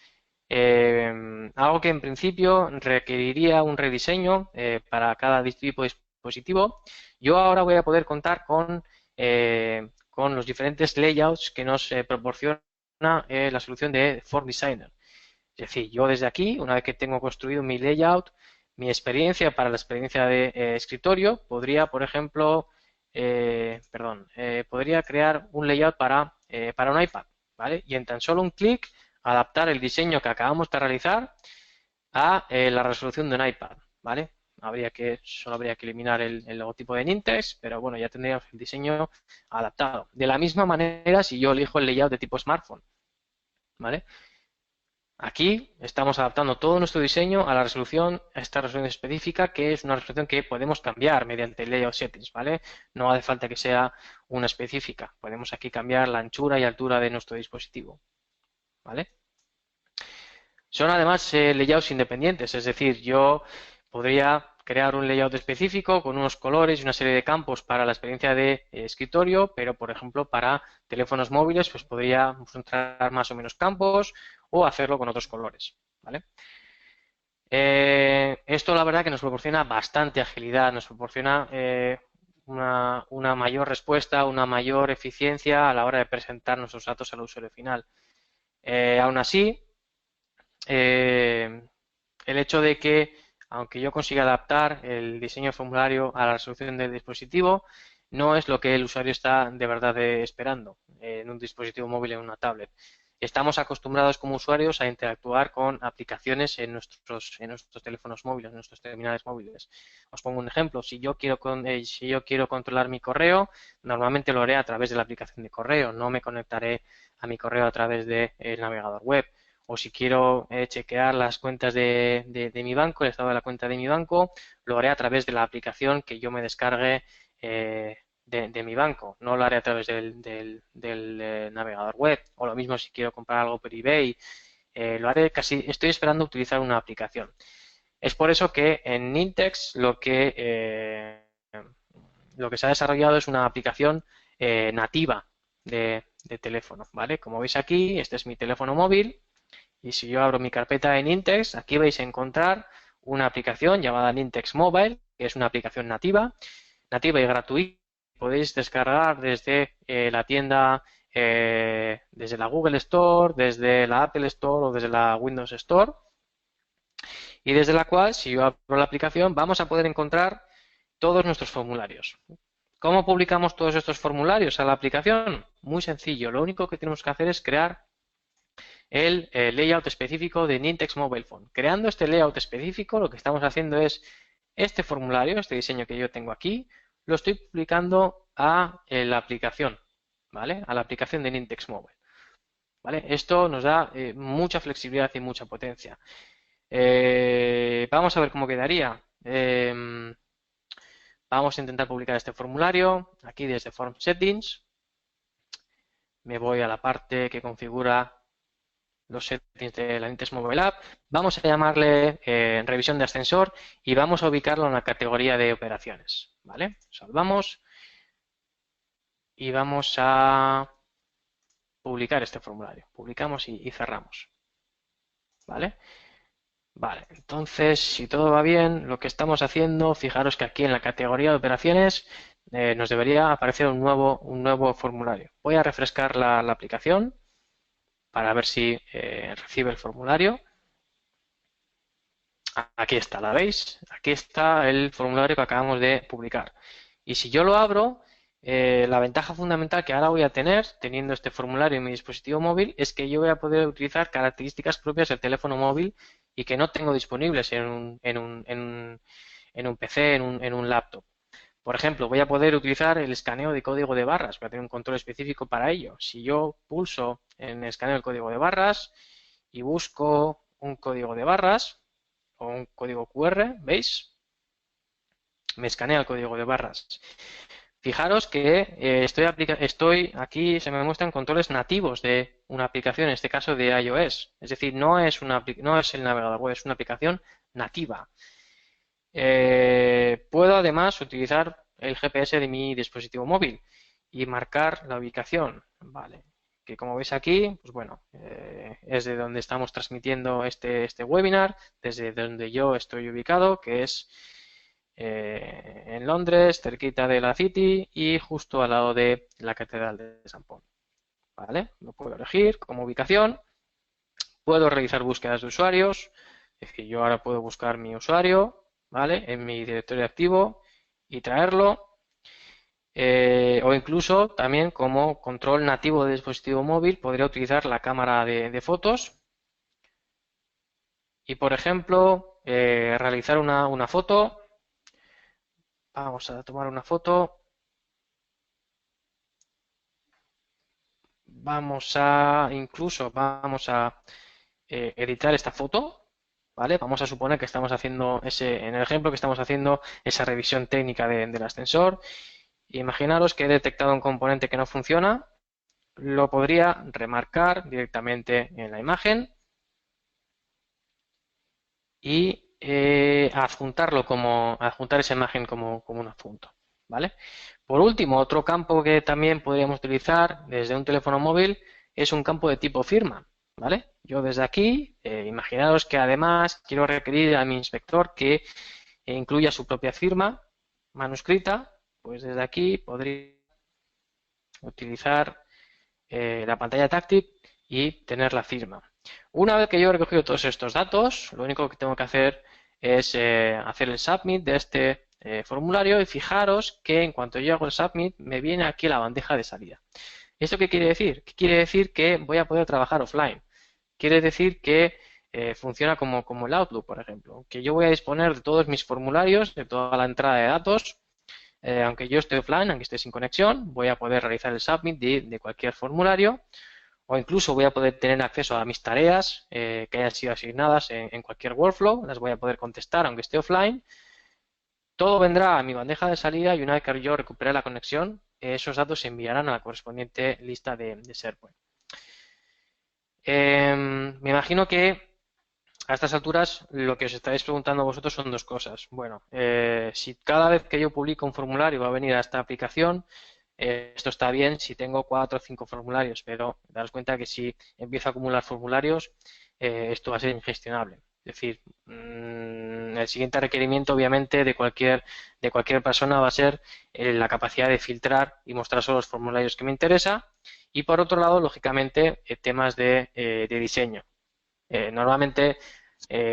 algo que en principio requeriría un rediseño para cada tipo de dispositivo, yo ahora voy a poder contar con los diferentes layouts que nos proporciona la solución de Form Designer. Es decir, yo desde aquí, una vez que tengo construido mi layout, mi experiencia para la experiencia de escritorio, podría, por ejemplo, podría crear un layout para un iPad, ¿vale? Y en tan solo un clic, adaptar el diseño que acabamos de realizar a la resolución de un iPad, ¿vale? Solo habría que eliminar el logotipo de Nintex, pero bueno, ya tendríamos el diseño adaptado. De la misma manera, si yo elijo el layout de tipo smartphone, ¿vale? Aquí estamos adaptando todo nuestro diseño a esta resolución específica, que es una resolución que podemos cambiar mediante Layout Settings, ¿vale? No hace falta que sea una específica. Podemos aquí cambiar la anchura y altura de nuestro dispositivo, ¿vale? Son además layouts independientes, es decir, yo podría crear un layout específico con unos colores y una serie de campos para la experiencia de escritorio, pero por ejemplo para teléfonos móviles pues podría entrar más o menos campos o hacerlo con otros colores, ¿vale? Esto la verdad que nos proporciona bastante agilidad, nos proporciona una mayor respuesta, una mayor eficiencia a la hora de presentar nuestros datos al usuario final. Aún así, el hecho de que, aunque yo consiga adaptar el diseño del formulario a la resolución del dispositivo, no es lo que el usuario está de verdad esperando en un dispositivo móvil, en una tablet. Estamos acostumbrados como usuarios a interactuar con aplicaciones en nuestros teléfonos móviles, en nuestros terminales móviles. Os pongo un ejemplo. Si yo quiero controlar mi correo, normalmente lo haré a través de la aplicación de correo. No me conectaré a mi correo a través del navegador web. O si quiero chequear las cuentas de mi banco, el estado de la cuenta de mi banco, lo haré a través de la aplicación que yo me descargue de mi banco. No lo haré a través del navegador web. O lo mismo si quiero comprar algo por eBay, lo haré estoy esperando utilizar una aplicación. Es por eso que en Nintex lo que se ha desarrollado es una aplicación nativa de teléfono, ¿vale? Como veis aquí, este es mi teléfono móvil. Y si yo abro mi carpeta en Nintex, aquí vais a encontrar una aplicación llamada Nintex Mobile, que es una aplicación nativa y gratuita. Podéis descargar desde la tienda, desde la Google Store, desde la Apple Store o desde la Windows Store. Y desde la cual, si yo abro la aplicación, vamos a poder encontrar todos nuestros formularios. ¿Cómo publicamos todos estos formularios a la aplicación? Muy sencillo. Lo único que tenemos que hacer es crear el layout específico de Nintex Mobile Phone. Creando este layout específico, lo que estamos haciendo es este formulario, este diseño que yo tengo aquí, lo estoy publicando a la aplicación, ¿vale? A la aplicación de Nintex Mobile, ¿vale? Esto nos da mucha flexibilidad y mucha potencia. Vamos a ver cómo quedaría. Vamos a intentar publicar este formulario aquí desde Form Settings. Me voy a la parte que configura los settings de la Nintex Mobile App. Vamos a llamarle revisión de ascensor y vamos a ubicarlo en la categoría de operaciones, ¿vale? Salvamos y vamos a publicar este formulario. Publicamos y cerramos, ¿vale? Vale, entonces, si todo va bien, lo que estamos haciendo, fijaros que aquí en la categoría de operaciones nos debería aparecer un nuevo formulario. Voy a refrescar la aplicación para ver si recibe el formulario. Aquí está, ¿la veis? Aquí está el formulario que acabamos de publicar. Y si yo lo abro, la ventaja fundamental que ahora voy a tener, teniendo este formulario en mi dispositivo móvil, es que yo voy a poder utilizar características propias del teléfono móvil y que no tengo disponibles en un PC, en un laptop. Por ejemplo, voy a poder utilizar el escaneo de código de barras, voy a tener un control específico para ello. Si yo pulso en escaneo del código de barras y busco un código de barras, o un código QR, ¿veis? Me escanea el código de barras. Fijaros que estoy aquí, se me muestran controles nativos de una aplicación, en este caso de iOS. Es decir, no es el navegador web, es una aplicación nativa. Puedo además utilizar el GPS de mi dispositivo móvil y marcar la ubicación. Vale, que como veis aquí, pues bueno, es de donde estamos transmitiendo este webinar, desde donde yo estoy ubicado, que es en Londres, cerquita de la City y justo al lado de la Catedral de San Paul. ¿Vale? Lo puedo elegir como ubicación. Puedo realizar búsquedas de usuarios. Es decir, yo ahora puedo buscar mi usuario, ¿vale? En mi directorio activo y traerlo. O incluso también como control nativo de dispositivo móvil podría utilizar la cámara de fotos y, por ejemplo, realizar una foto. Vamos a tomar una foto. Vamos a editar esta foto, ¿vale? Vamos a suponer que estamos haciendo en el ejemplo que estamos haciendo esa revisión técnica del ascensor. Imaginaros que he detectado un componente que no funciona, lo podría remarcar directamente en la imagen y adjuntar esa imagen como un adjunto, ¿vale? Por último, otro campo que también podríamos utilizar desde un teléfono móvil es un campo de tipo firma, ¿vale? Yo desde aquí, imaginaros que además quiero requerir a mi inspector que incluya su propia firma manuscrita, pues desde aquí podría utilizar la pantalla táctil y tener la firma. Una vez que yo he recogido todos estos datos, lo único que tengo que hacer es hacer el submit de este formulario y fijaros que en cuanto yo hago el submit me viene aquí la bandeja de salida. ¿Esto qué quiere decir? Quiere decir que voy a poder trabajar offline. Quiere decir que funciona como el Outlook, por ejemplo, que yo voy a disponer de todos mis formularios, de toda la entrada de datos, aunque yo esté offline, aunque esté sin conexión, voy a poder realizar el submit de cualquier formulario o incluso voy a poder tener acceso a mis tareas que hayan sido asignadas en cualquier workflow, las voy a poder contestar aunque esté offline. Todo vendrá a mi bandeja de salida y una vez que yo recupere la conexión, esos datos se enviarán a la correspondiente lista de SharePoint. Me imagino que a estas alturas lo que os estáis preguntando vosotros son dos cosas. Bueno, si cada vez que yo publico un formulario va a venir a esta aplicación, esto está bien si tengo 4 o 5 formularios, pero daros cuenta que si empiezo a acumular formularios, esto va a ser ingestionable. Es decir, el siguiente requerimiento, obviamente, de cualquier persona va a ser la capacidad de filtrar y mostrar solo los formularios que me interesa. Y por otro lado, lógicamente, temas de diseño. Normalmente,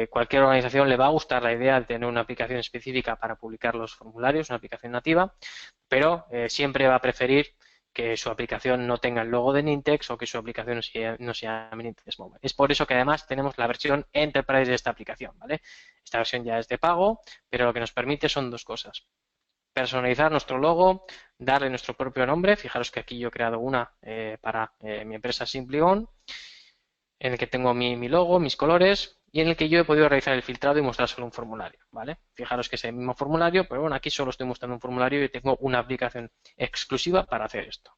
cualquier organización le va a gustar la idea de tener una aplicación específica para publicar los formularios, una aplicación nativa, pero siempre va a preferir que su aplicación no tenga el logo de Nintex o que su aplicación no se llame Nintex Mobile. Es por eso que además tenemos la versión Enterprise de esta aplicación, ¿vale? Esta versión ya es de pago, pero lo que nos permite son dos cosas. Personalizar nuestro logo, darle nuestro propio nombre. Fijaros que aquí yo he creado una para mi empresa SimplyOn, en el que tengo mi logo, mis colores y en el que yo he podido realizar el filtrado y mostrar solo un formulario, ¿vale? Fijaros que es el mismo formulario, pero bueno, aquí solo estoy mostrando un formulario y tengo una aplicación exclusiva para hacer esto,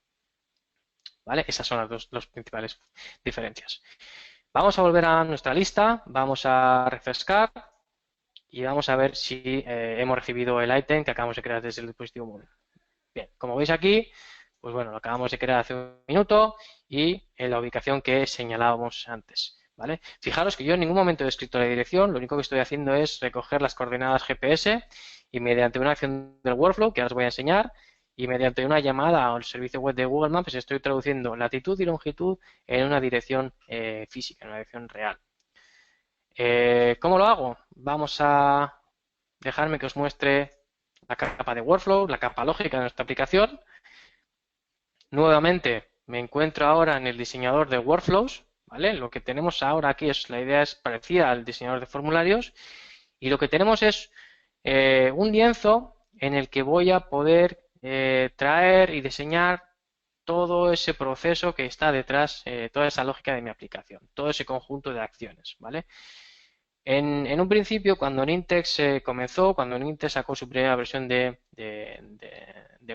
¿vale? Esas son las dos principales diferencias. Vamos a volver a nuestra lista, vamos a refrescar y vamos a ver si hemos recibido el ítem que acabamos de crear desde el dispositivo móvil. Bien, como veis aquí, pues bueno, lo acabamos de crear hace un minuto y en la ubicación que señalábamos antes, ¿vale? Fijaros que yo en ningún momento he escrito la dirección, lo único que estoy haciendo es recoger las coordenadas GPS y mediante una acción del workflow, que ahora os voy a enseñar, y mediante una llamada al servicio web de Google Maps estoy traduciendo latitud y longitud en una dirección física, en una dirección real. ¿Cómo lo hago? Vamos a dejarme que os muestre la capa de workflow, la capa lógica de nuestra aplicación. Nuevamente me encuentro ahora en el diseñador de workflows, ¿vale? Lo que tenemos ahora aquí la idea es parecida al diseñador de formularios y lo que tenemos es un lienzo en el que voy a poder traer y diseñar todo ese proceso que está detrás, toda esa lógica de mi aplicación, todo ese conjunto de acciones, ¿vale? En un principio, cuando Nintex comenzó, cuando Nintex sacó su primera versión de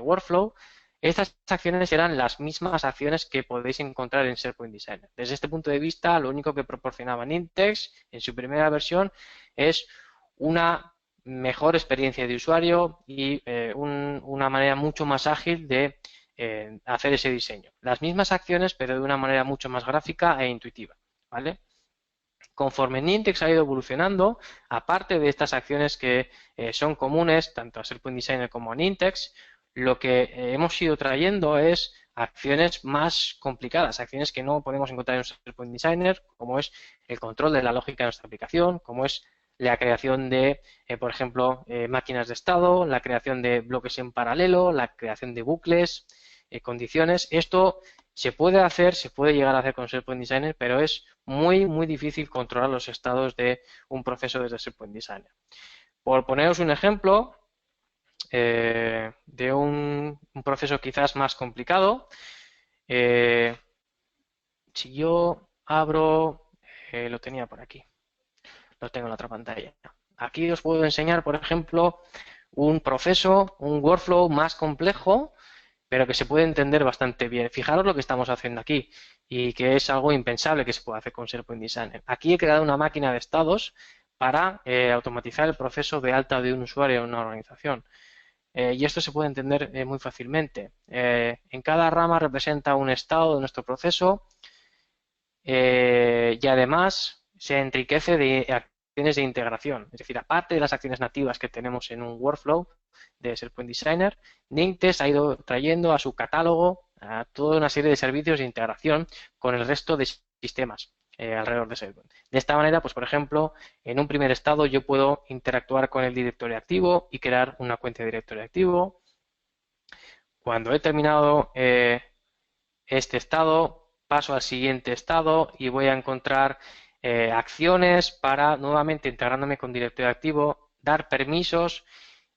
Workflow, estas acciones eran las mismas acciones que podéis encontrar en SharePoint Designer. Desde este punto de vista, lo único que proporcionaba Nintex en su primera versión es una mejor experiencia de usuario y una manera mucho más ágil de hacer ese diseño. Las mismas acciones, pero de una manera mucho más gráfica e intuitiva, ¿vale? Conforme Nintex ha ido evolucionando, aparte de estas acciones que son comunes tanto a SharePoint Designer como a Nintex, lo que hemos ido trayendo es acciones más complicadas, acciones que no podemos encontrar en SharePoint Designer, como es el control de la lógica de nuestra aplicación, como es la creación de, por ejemplo, máquinas de estado, la creación de bloques en paralelo, la creación de bucles, condiciones. Esto se puede hacer, se puede llegar a hacer con SharePoint Designer, pero es muy difícil controlar los estados de un proceso desde SharePoint Designer. Por poneros un ejemplo de un proceso quizás más complicado, si yo abro, lo tenía por aquí, lo tengo en la otra pantalla. Aquí os puedo enseñar, por ejemplo, un proceso, un workflow más complejo, pero que se puede entender bastante bien. Fijaros lo que estamos haciendo aquí y que es algo impensable que se pueda hacer con SharePoint Designer. Aquí he creado una máquina de estados para automatizar el proceso de alta de un usuario en una organización. Y esto se puede entender muy fácilmente. En cada rama representa un estado de nuestro proceso y además se enriquece de acciones de integración. Es decir, aparte de las acciones nativas que tenemos en un workflow de SharePoint Designer, Nintex ha ido trayendo a su catálogo a toda una serie de servicios de integración con el resto de sistemas alrededor de SharePoint. De esta manera, pues por ejemplo, en un primer estado yo puedo interactuar con el directorio activo y crear una cuenta de directorio activo. Cuando he terminado este estado, paso al siguiente estado y voy a encontrar acciones para nuevamente integrándome con directorio activo, dar permisos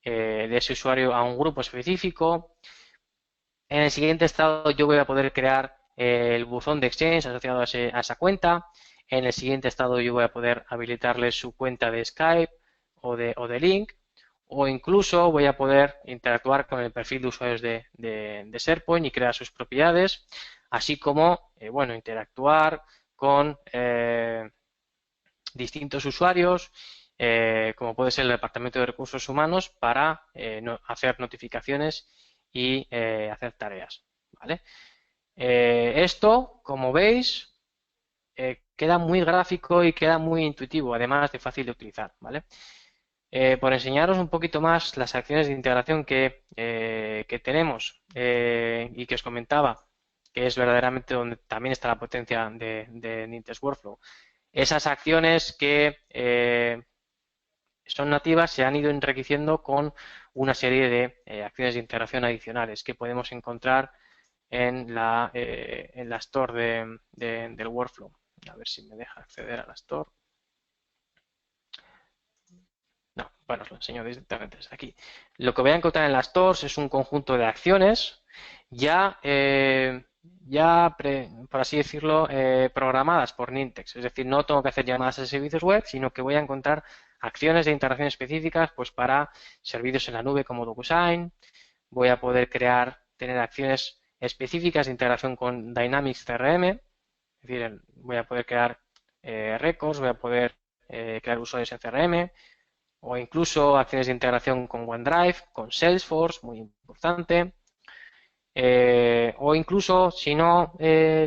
de ese usuario a un grupo específico. En el siguiente estado yo voy a poder crear el buzón de Exchange asociado a esa cuenta. En el siguiente estado yo voy a poder habilitarle su cuenta de Skype o de Link. O incluso voy a poder interactuar con el perfil de usuarios de SharePoint y crear sus propiedades, así como, bueno, interactuar con distintos usuarios, como puede ser el Departamento de Recursos Humanos, para hacer notificaciones y hacer tareas, ¿vale? Esto, como veis, queda muy gráfico y queda muy intuitivo, además de fácil de utilizar, ¿vale? Por enseñaros un poquito más las acciones de integración que tenemos y que os comentaba, que es verdaderamente donde también está la potencia de Nintex Workflow. Esas acciones que son nativas se han ido enriqueciendo con una serie de acciones de integración adicionales que podemos encontrar en la store del Workflow. A ver si me deja acceder a la store. No, bueno, os lo enseño directamente desde aquí. Lo que voy a encontrar en las stores es un conjunto de acciones ya, por así decirlo, programadas por Nintex. Es decir, no tengo que hacer llamadas a servicios web, sino que voy a encontrar acciones de integración específicas pues, para servicios en la nube como DocuSign. Voy a poder tener acciones específicas de integración con Dynamics CRM. Es decir, voy a poder crear records, voy a poder crear usuarios en CRM o incluso acciones de integración con OneDrive, con Salesforce, muy importante. O incluso si no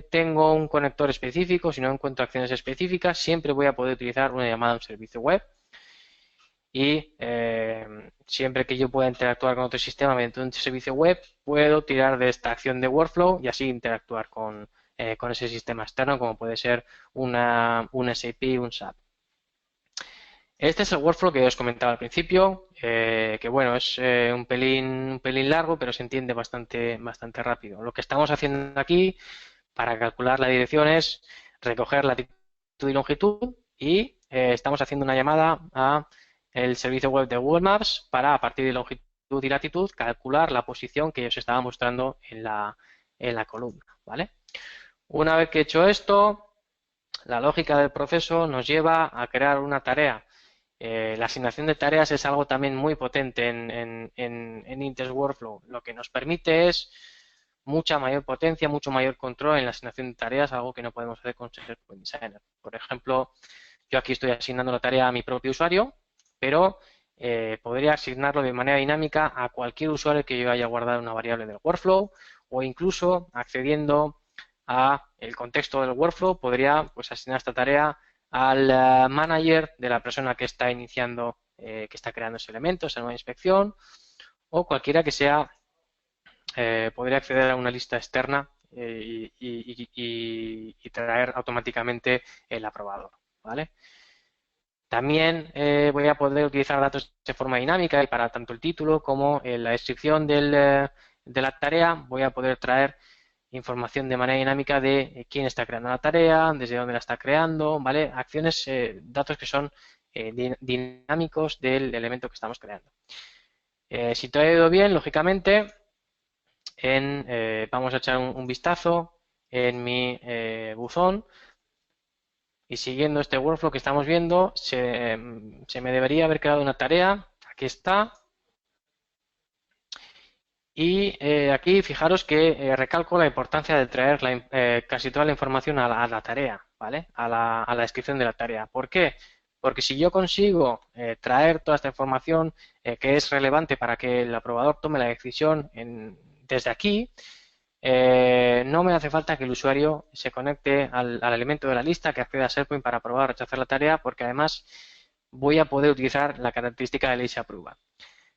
tengo un conector específico, si no encuentro acciones específicas, siempre voy a poder utilizar una llamada a un servicio web y siempre que yo pueda interactuar con otro sistema mediante un servicio web, puedo tirar de esta acción de workflow y así interactuar con ese sistema externo como puede ser un SAP, un SAP. Este es el workflow que os comentaba al principio, que bueno, es un pelín largo, pero se entiende bastante rápido. Lo que estamos haciendo aquí para calcular la dirección es recoger latitud y longitud y estamos haciendo una llamada a el servicio web de Google Maps para, a partir de longitud y latitud, calcular la posición que os estaba mostrando en la columna, ¿vale? Una vez que he hecho esto, la lógica del proceso nos lleva a crear una tarea. La asignación de tareas es algo también muy potente en Intex Workflow. Lo que nos permite es mucha mayor potencia, mucho mayor control en la asignación de tareas, algo que no podemos hacer con SharePoint Designer. Por ejemplo, yo aquí estoy asignando la tarea a mi propio usuario, pero podría asignarlo de manera dinámica a cualquier usuario que yo haya guardado una variable del workflow, o incluso accediendo a el contexto del workflow, podría pues asignar esta tarea al manager de la persona que está iniciando, que está creando ese elemento, esa nueva inspección, o cualquiera que sea, podría acceder a una lista externa y traer automáticamente el aprobador, ¿vale? También voy a poder utilizar datos de forma dinámica y para tanto el título como la descripción de la tarea voy a poder traer información de manera dinámica de quién está creando la tarea, desde dónde la está creando, ¿vale? Acciones, datos que son dinámicos del elemento que estamos creando. Si todo ha ido bien, lógicamente, vamos a echar un vistazo en mi buzón y siguiendo este workflow que estamos viendo, se me debería haber creado una tarea. Aquí está. Y aquí fijaros que recalco la importancia de traer casi toda la información a la tarea, ¿vale? A la descripción de la tarea. ¿Por qué? Porque si yo consigo traer toda esta información que es relevante para que el aprobador tome la decisión desde aquí, no me hace falta que el usuario se conecte al elemento de la lista que acceda a SharePoint para aprobar o rechazar la tarea, porque además voy a poder utilizar la característica de Lazy Approval.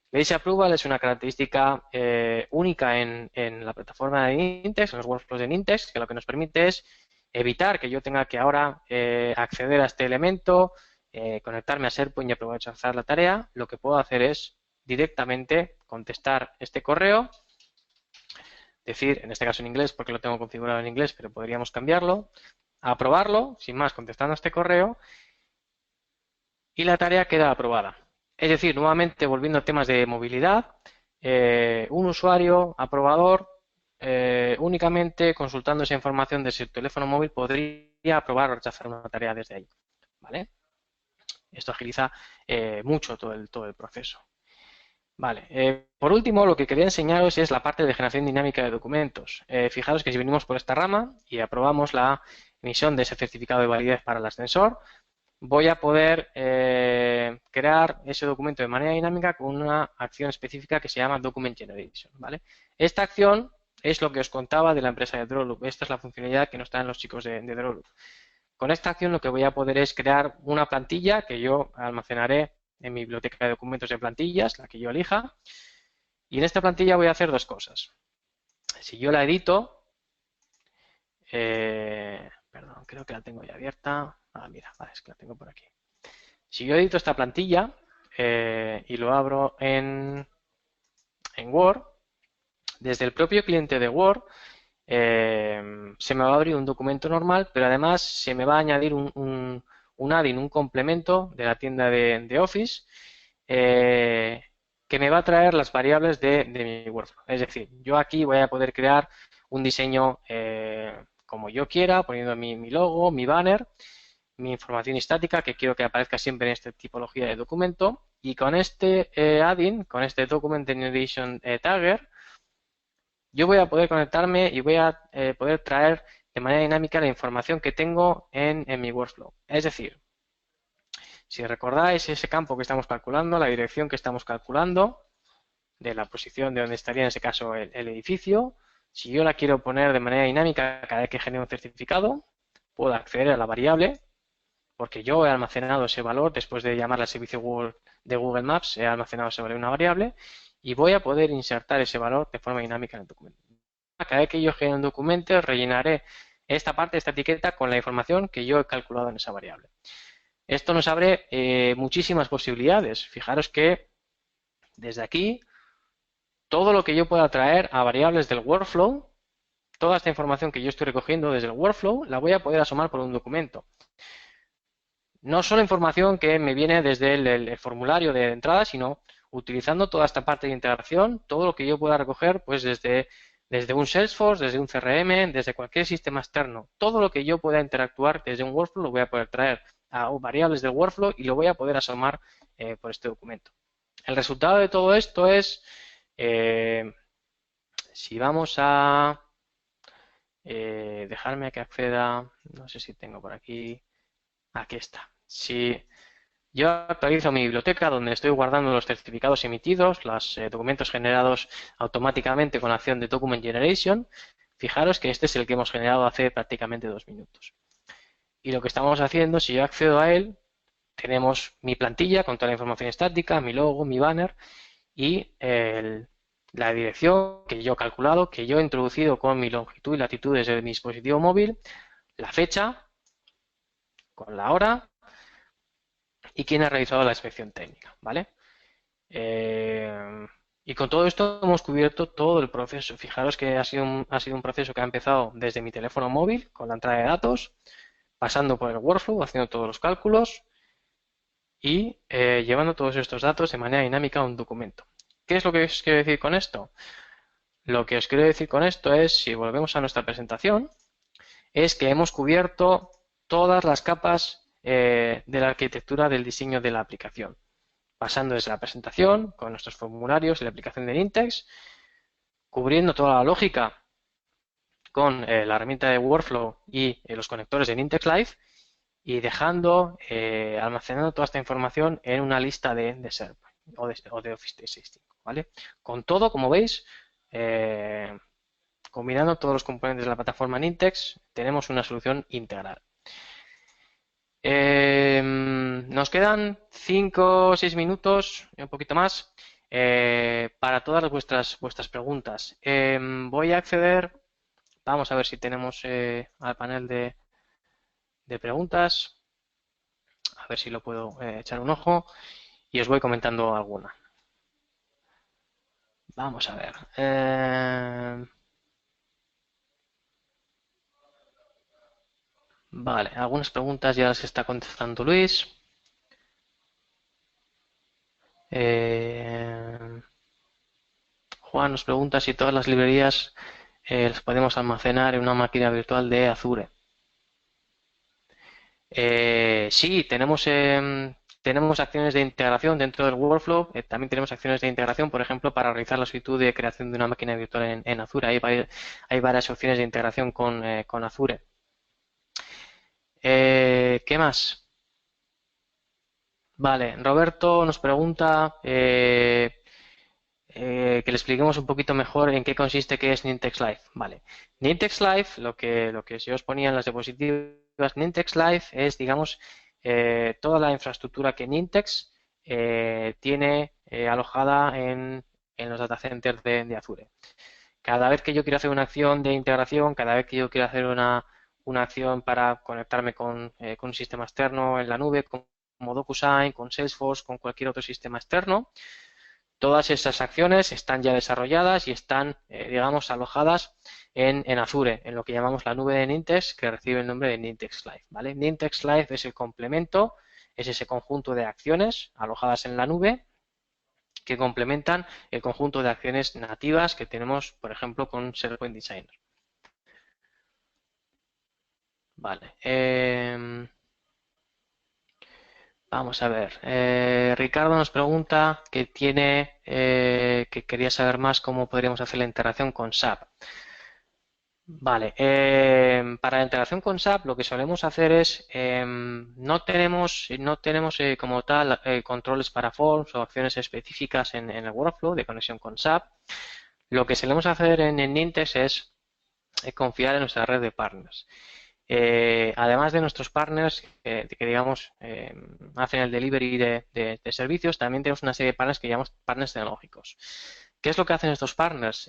Lazy Approval es una característica única en la plataforma de Nintex, en los workflows de Nintex, que lo que nos permite es evitar que yo tenga que ahora acceder a este elemento, conectarme a SharePoint y aprobar o rechazar la tarea. Lo que puedo hacer es directamente contestar este correo, decir, en este caso en inglés, porque lo tengo configurado en inglés, pero podríamos cambiarlo, aprobarlo, sin más, contestando este correo, y la tarea queda aprobada. Es decir, nuevamente volviendo a temas de movilidad, un usuario aprobador únicamente consultando esa información desde su teléfono móvil podría aprobar o rechazar una tarea desde ahí, ¿vale? Esto agiliza mucho todo el proceso. Vale, por último, lo que quería enseñaros es la parte de generación dinámica de documentos. Fijaros que si venimos por esta rama y aprobamos la emisión de ese certificado de validez para el ascensor, voy a poder crear ese documento de manera dinámica con una acción específica que se llama Document Generation, ¿vale? Esta acción es lo que os contaba de la empresa de Drawloop. Esta es la funcionalidad que nos dan los chicos de Drawloop. Con esta acción lo que voy a poder es crear una plantilla que yo almacenaré en mi biblioteca de documentos de plantillas, la que yo elija, y en esta plantilla voy a hacer dos cosas. Si yo la edito, perdón, creo que la tengo ya abierta. Ah, mira, vale, es que la tengo por aquí. Si yo edito esta plantilla y lo abro en Word, desde el propio cliente de Word se me va a abrir un documento normal, pero además se me va a añadir un add-in, un complemento de la tienda de Office que me va a traer las variables de mi workflow. Es decir, yo aquí voy a poder crear un diseño como yo quiera, poniendo mi logo, mi banner, mi información estática que quiero que aparezca siempre en esta tipología de documento, y con este add-in, con este Document Generation Tagger, yo voy a poder conectarme y voy a poder traer de manera dinámica la información que tengo en mi workflow. Es decir, si recordáis ese campo que estamos calculando, la dirección que estamos calculando, de la posición de donde estaría en ese caso el edificio, si yo la quiero poner de manera dinámica cada vez que genere un certificado, puedo acceder a la variable, porque yo he almacenado ese valor después de llamar al servicio de Google Maps, he almacenado ese valor en una variable, y voy a poder insertar ese valor de forma dinámica en el documento. Cada vez que yo genere un documento, rellenaré esta parte, esta etiqueta, con la información que yo he calculado en esa variable. Esto nos abre muchísimas posibilidades. Fijaros que desde aquí, todo lo que yo pueda traer a variables del workflow, toda esta información que yo estoy recogiendo desde el workflow, la voy a poder asomar por un documento. No solo información que me viene desde el formulario de entrada, sino utilizando toda esta parte de integración, todo lo que yo pueda recoger pues desde desde un Salesforce, desde un CRM, desde cualquier sistema externo. Todo lo que yo pueda interactuar desde un workflow lo voy a poder traer a variables del workflow y lo voy a poder asomar por este documento. El resultado de todo esto es, si vamos a dejarme que acceda, no sé si tengo por aquí está. Si yo actualizo mi biblioteca donde estoy guardando los certificados emitidos, los documentos generados automáticamente con la acción de Document Generation. Fijaros que este es el que hemos generado hace prácticamente 2 minutos. Y lo que estamos haciendo, si yo accedo a él, tenemos mi plantilla con toda la información estática, mi logo, mi banner y la dirección que yo he calculado, que yo he introducido con mi longitud y latitud desde mi dispositivo móvil, la fecha con la hora y quién ha realizado la inspección técnica, ¿vale? Y con todo esto hemos cubierto todo el proceso. Fijaros que ha sido un proceso que ha empezado desde mi teléfono móvil con la entrada de datos, pasando por el workflow, haciendo todos los cálculos y llevando todos estos datos de manera dinámica a un documento. ¿Qué es lo que os quiero decir con esto? Lo que os quiero decir con esto es, si volvemos a nuestra presentación, es que hemos cubierto todas las capas de la arquitectura del diseño de la aplicación, pasando desde la presentación, con nuestros formularios y la aplicación de Nintex, cubriendo toda la lógica con la herramienta de Workflow y los conectores de Nintex Live y dejando, almacenando toda esta información en una lista de SharePoint o de Office 365, ¿vale? Con todo, como veis, combinando todos los componentes de la plataforma Nintex, tenemos una solución integral. Nos quedan 5 o 6 minutos, un poquito más, para todas vuestras preguntas. Voy a acceder, vamos a ver si tenemos al panel de preguntas, a ver si lo puedo echar un ojo y os voy comentando alguna. Vamos a ver. Vale, algunas preguntas ya las está contestando Luis. Juan nos pregunta si todas las librerías las podemos almacenar en una máquina virtual de Azure. Sí, tenemos acciones de integración dentro del workflow. También tenemos acciones de integración, por ejemplo, para realizar la solicitud de creación de una máquina virtual en Azure. Hay varias opciones de integración con Azure. ¿Qué más? Vale, Roberto nos pregunta que le expliquemos un poquito mejor en qué consiste qué es Nintex Live. Vale, Nintex Live, lo que se os ponía en las diapositivas, Nintex Live es, digamos, toda la infraestructura que Nintex tiene alojada en los data centers de Azure. Cada vez que yo quiero hacer una acción de integración, cada vez que yo quiero hacer una acción para conectarme con un sistema externo en la nube, como DocuSign, con Salesforce, con cualquier otro sistema externo, todas estas acciones están ya desarrolladas y están, digamos, alojadas en Azure, en lo que llamamos la nube de Nintex, que recibe el nombre de Nintex Live, ¿vale? Nintex Live es el complemento, es ese conjunto de acciones alojadas en la nube que complementan el conjunto de acciones nativas que tenemos, por ejemplo, con SharePoint Designer. Vale. Vamos a ver. Ricardo nos pregunta que quería saber más cómo podríamos hacer la integración con SAP. Vale. Para la integración con SAP lo que solemos hacer es no tenemos como tal controles para forms o acciones específicas en el workflow de conexión con SAP. Lo que solemos hacer en Nintex es confiar en nuestra red de partners. Además de nuestros partners que digamos, hacen el delivery de servicios, también tenemos una serie de partners que llamamos partners tecnológicos. ¿Qué es lo que hacen estos partners?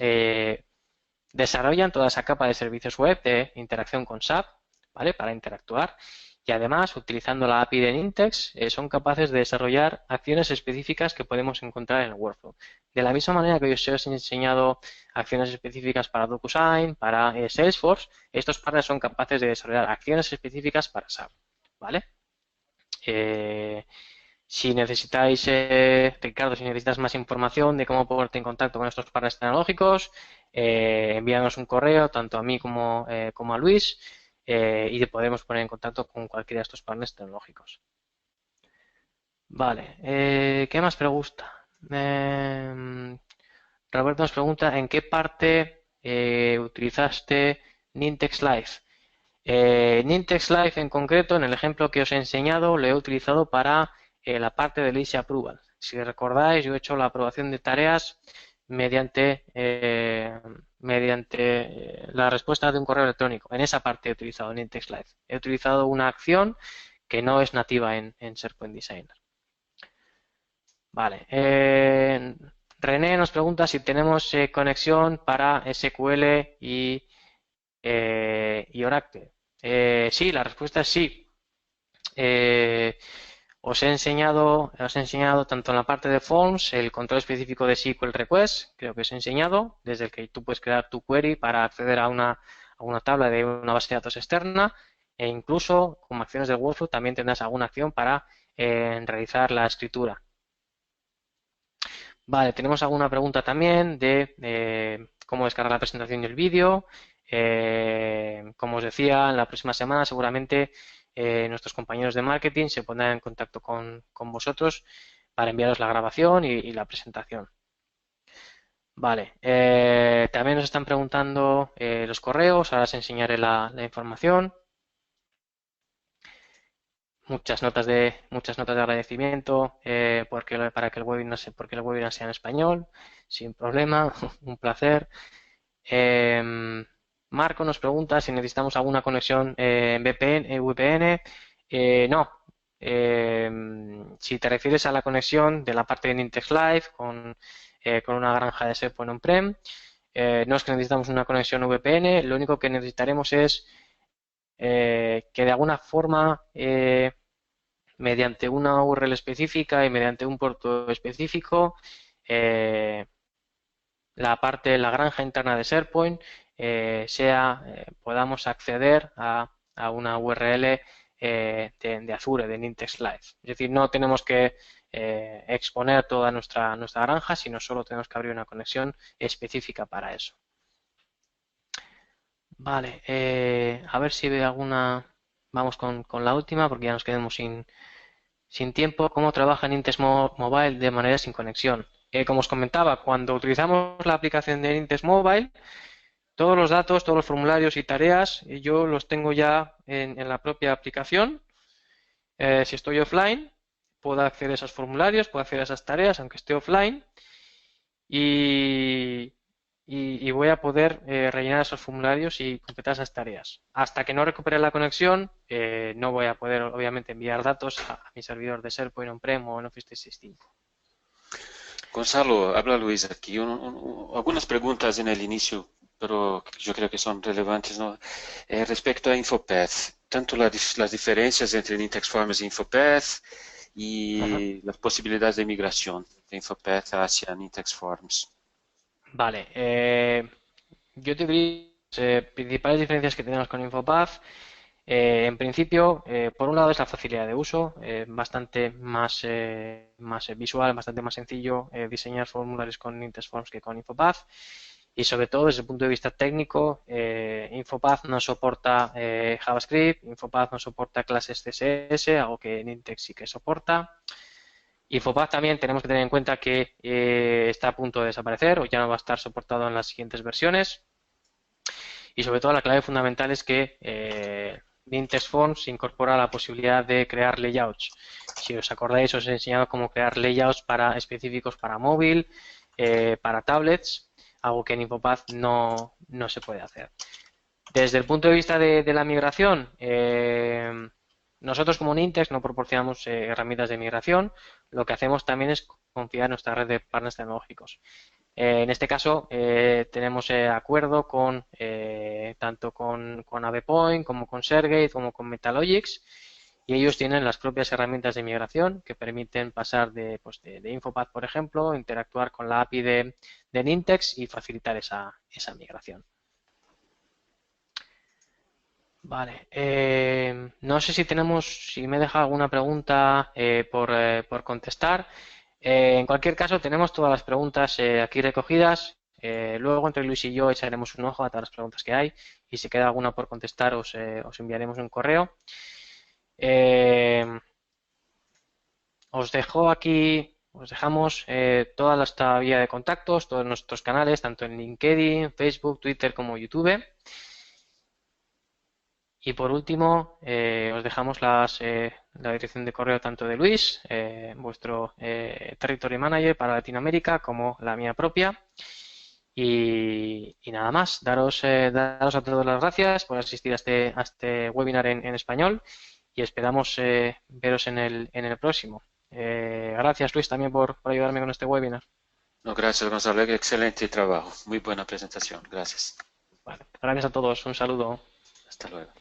Desarrollan toda esa capa de servicios web de interacción con SAP, ¿vale? Para interactuar. Y además, utilizando la API de Nintex, son capaces de desarrollar acciones específicas que podemos encontrar en el workflow. De la misma manera que yo os he enseñado acciones específicas para DocuSign, para Salesforce, estos partners son capaces de desarrollar acciones específicas para SAP, ¿vale? Si necesitáis, Ricardo, si necesitas más información de cómo ponerte en contacto con estos partners tecnológicos, envíanos un correo tanto a mí como a Luis y te podemos poner en contacto con cualquiera de estos partners tecnológicos. Vale, ¿qué más pregunta? Roberto nos pregunta ¿en qué parte utilizaste Nintex Live? Nintex Live en concreto, en el ejemplo que os he enseñado, lo he utilizado para la parte del Easy Approval. Si recordáis, yo he hecho la aprobación de tareas mediante la respuesta de un correo electrónico. En esa parte he utilizado Nintex Live. He utilizado una acción que no es nativa en SharePoint Designer. Vale. René nos pregunta si tenemos conexión para SQL y Oracle. Sí, la respuesta es sí. Os he enseñado tanto en la parte de Forms, el control específico de SQL Request, creo que os he enseñado, desde el que tú puedes crear tu query para acceder a una tabla de una base de datos externa, e incluso como acciones del workflow también tendrás alguna acción para realizar la escritura. Vale, tenemos alguna pregunta también de cómo descargar la presentación y el vídeo. Como os decía, en la próxima semana seguramente nuestros compañeros de marketing se pondrán en contacto con vosotros para enviaros la grabación y la presentación. Vale, también nos están preguntando los correos, ahora os enseñaré la información. Muchas notas de agradecimiento para que el webinar, porque el webinar sea en español, sin problema, un placer. Marco nos pregunta si necesitamos alguna conexión en VPN. No. Si te refieres a la conexión de la parte de Nintex Live con una granja de SharePoint on-prem, no es que necesitamos una conexión VPN, lo único que necesitaremos es que de alguna forma mediante una URL específica y mediante un puerto específico, la granja interna de SharePoint podamos acceder a una URL de Azure, de Nintex Live. Es decir, no tenemos que exponer toda nuestra granja, sino solo tenemos que abrir una conexión específica para eso. Vale, a ver si veo alguna. Vamos con la última porque ya nos quedamos sin tiempo. ¿Cómo trabaja Nintex Mobile de manera sin conexión? Como os comentaba, cuando utilizamos la aplicación de Nintex Mobile, todos los datos, todos los formularios y tareas, yo los tengo ya en la propia aplicación. Si estoy offline, puedo acceder a esos formularios, puedo acceder a esas tareas, aunque esté offline. Y voy a poder rellenar esos formularios y completar esas tareas. Hasta que no recupere la conexión, no voy a poder, obviamente, enviar datos a mi servidor de SharePoint on-prem o en Office 365. Gonzalo, habla Luis aquí. Algunas preguntas en el inicio, pero yo creo que son relevantes, ¿no? Respecto a Infopath, tanto las diferencias entre Nintex Forms y Infopath Ajá. y las posibilidades de migración de Infopath hacia Nintex Forms. Vale, yo te diría las principales diferencias que tenemos con Infopath. En principio, por un lado es la facilidad de uso, bastante más visual, bastante más sencillo diseñar formularios con Nintex Forms que con Infopath. Y sobre todo desde el punto de vista técnico, Infopath no soporta JavaScript, Infopath no soporta clases CSS, algo que Nintex sí que soporta. Infopath también tenemos que tener en cuenta que está a punto de desaparecer o ya no va a estar soportado en las siguientes versiones. Y sobre todo la clave fundamental es que Nintex Forms incorpora la posibilidad de crear layouts. Si os acordáis, os he enseñado cómo crear layouts específicos para móvil, para tablets, algo que en Infopath no se puede hacer. Desde el punto de vista de la migración, nosotros como Nintex no proporcionamos herramientas de migración. Lo que hacemos también es confiar en nuestra red de partners tecnológicos. En este caso tenemos acuerdo tanto con AvePoint como con Sergate como con Metalogix, y ellos tienen las propias herramientas de migración que permiten pasar de Infopath, por ejemplo, interactuar con la API de Nintex y facilitar esa migración. Vale. No sé si me deja alguna pregunta por contestar. En cualquier caso, tenemos todas las preguntas aquí recogidas. Luego, entre Luis y yo, echaremos un ojo a todas las preguntas que hay. Y si queda alguna por contestar, os enviaremos un correo. Eh, os dejamos toda esta vía de contactos, todos nuestros canales, tanto en LinkedIn, Facebook, Twitter como YouTube. Y por último, os dejamos la dirección de correo tanto de Luis, vuestro Territory Manager para Latinoamérica, como la mía propia. Y nada más, daros a todos las gracias por asistir a este webinar en español y esperamos veros en el próximo. Gracias Luis también por ayudarme con este webinar. No, gracias, Gonzalo. Excelente trabajo. Muy buena presentación. Gracias. Vale, gracias a todos, un saludo. Hasta luego.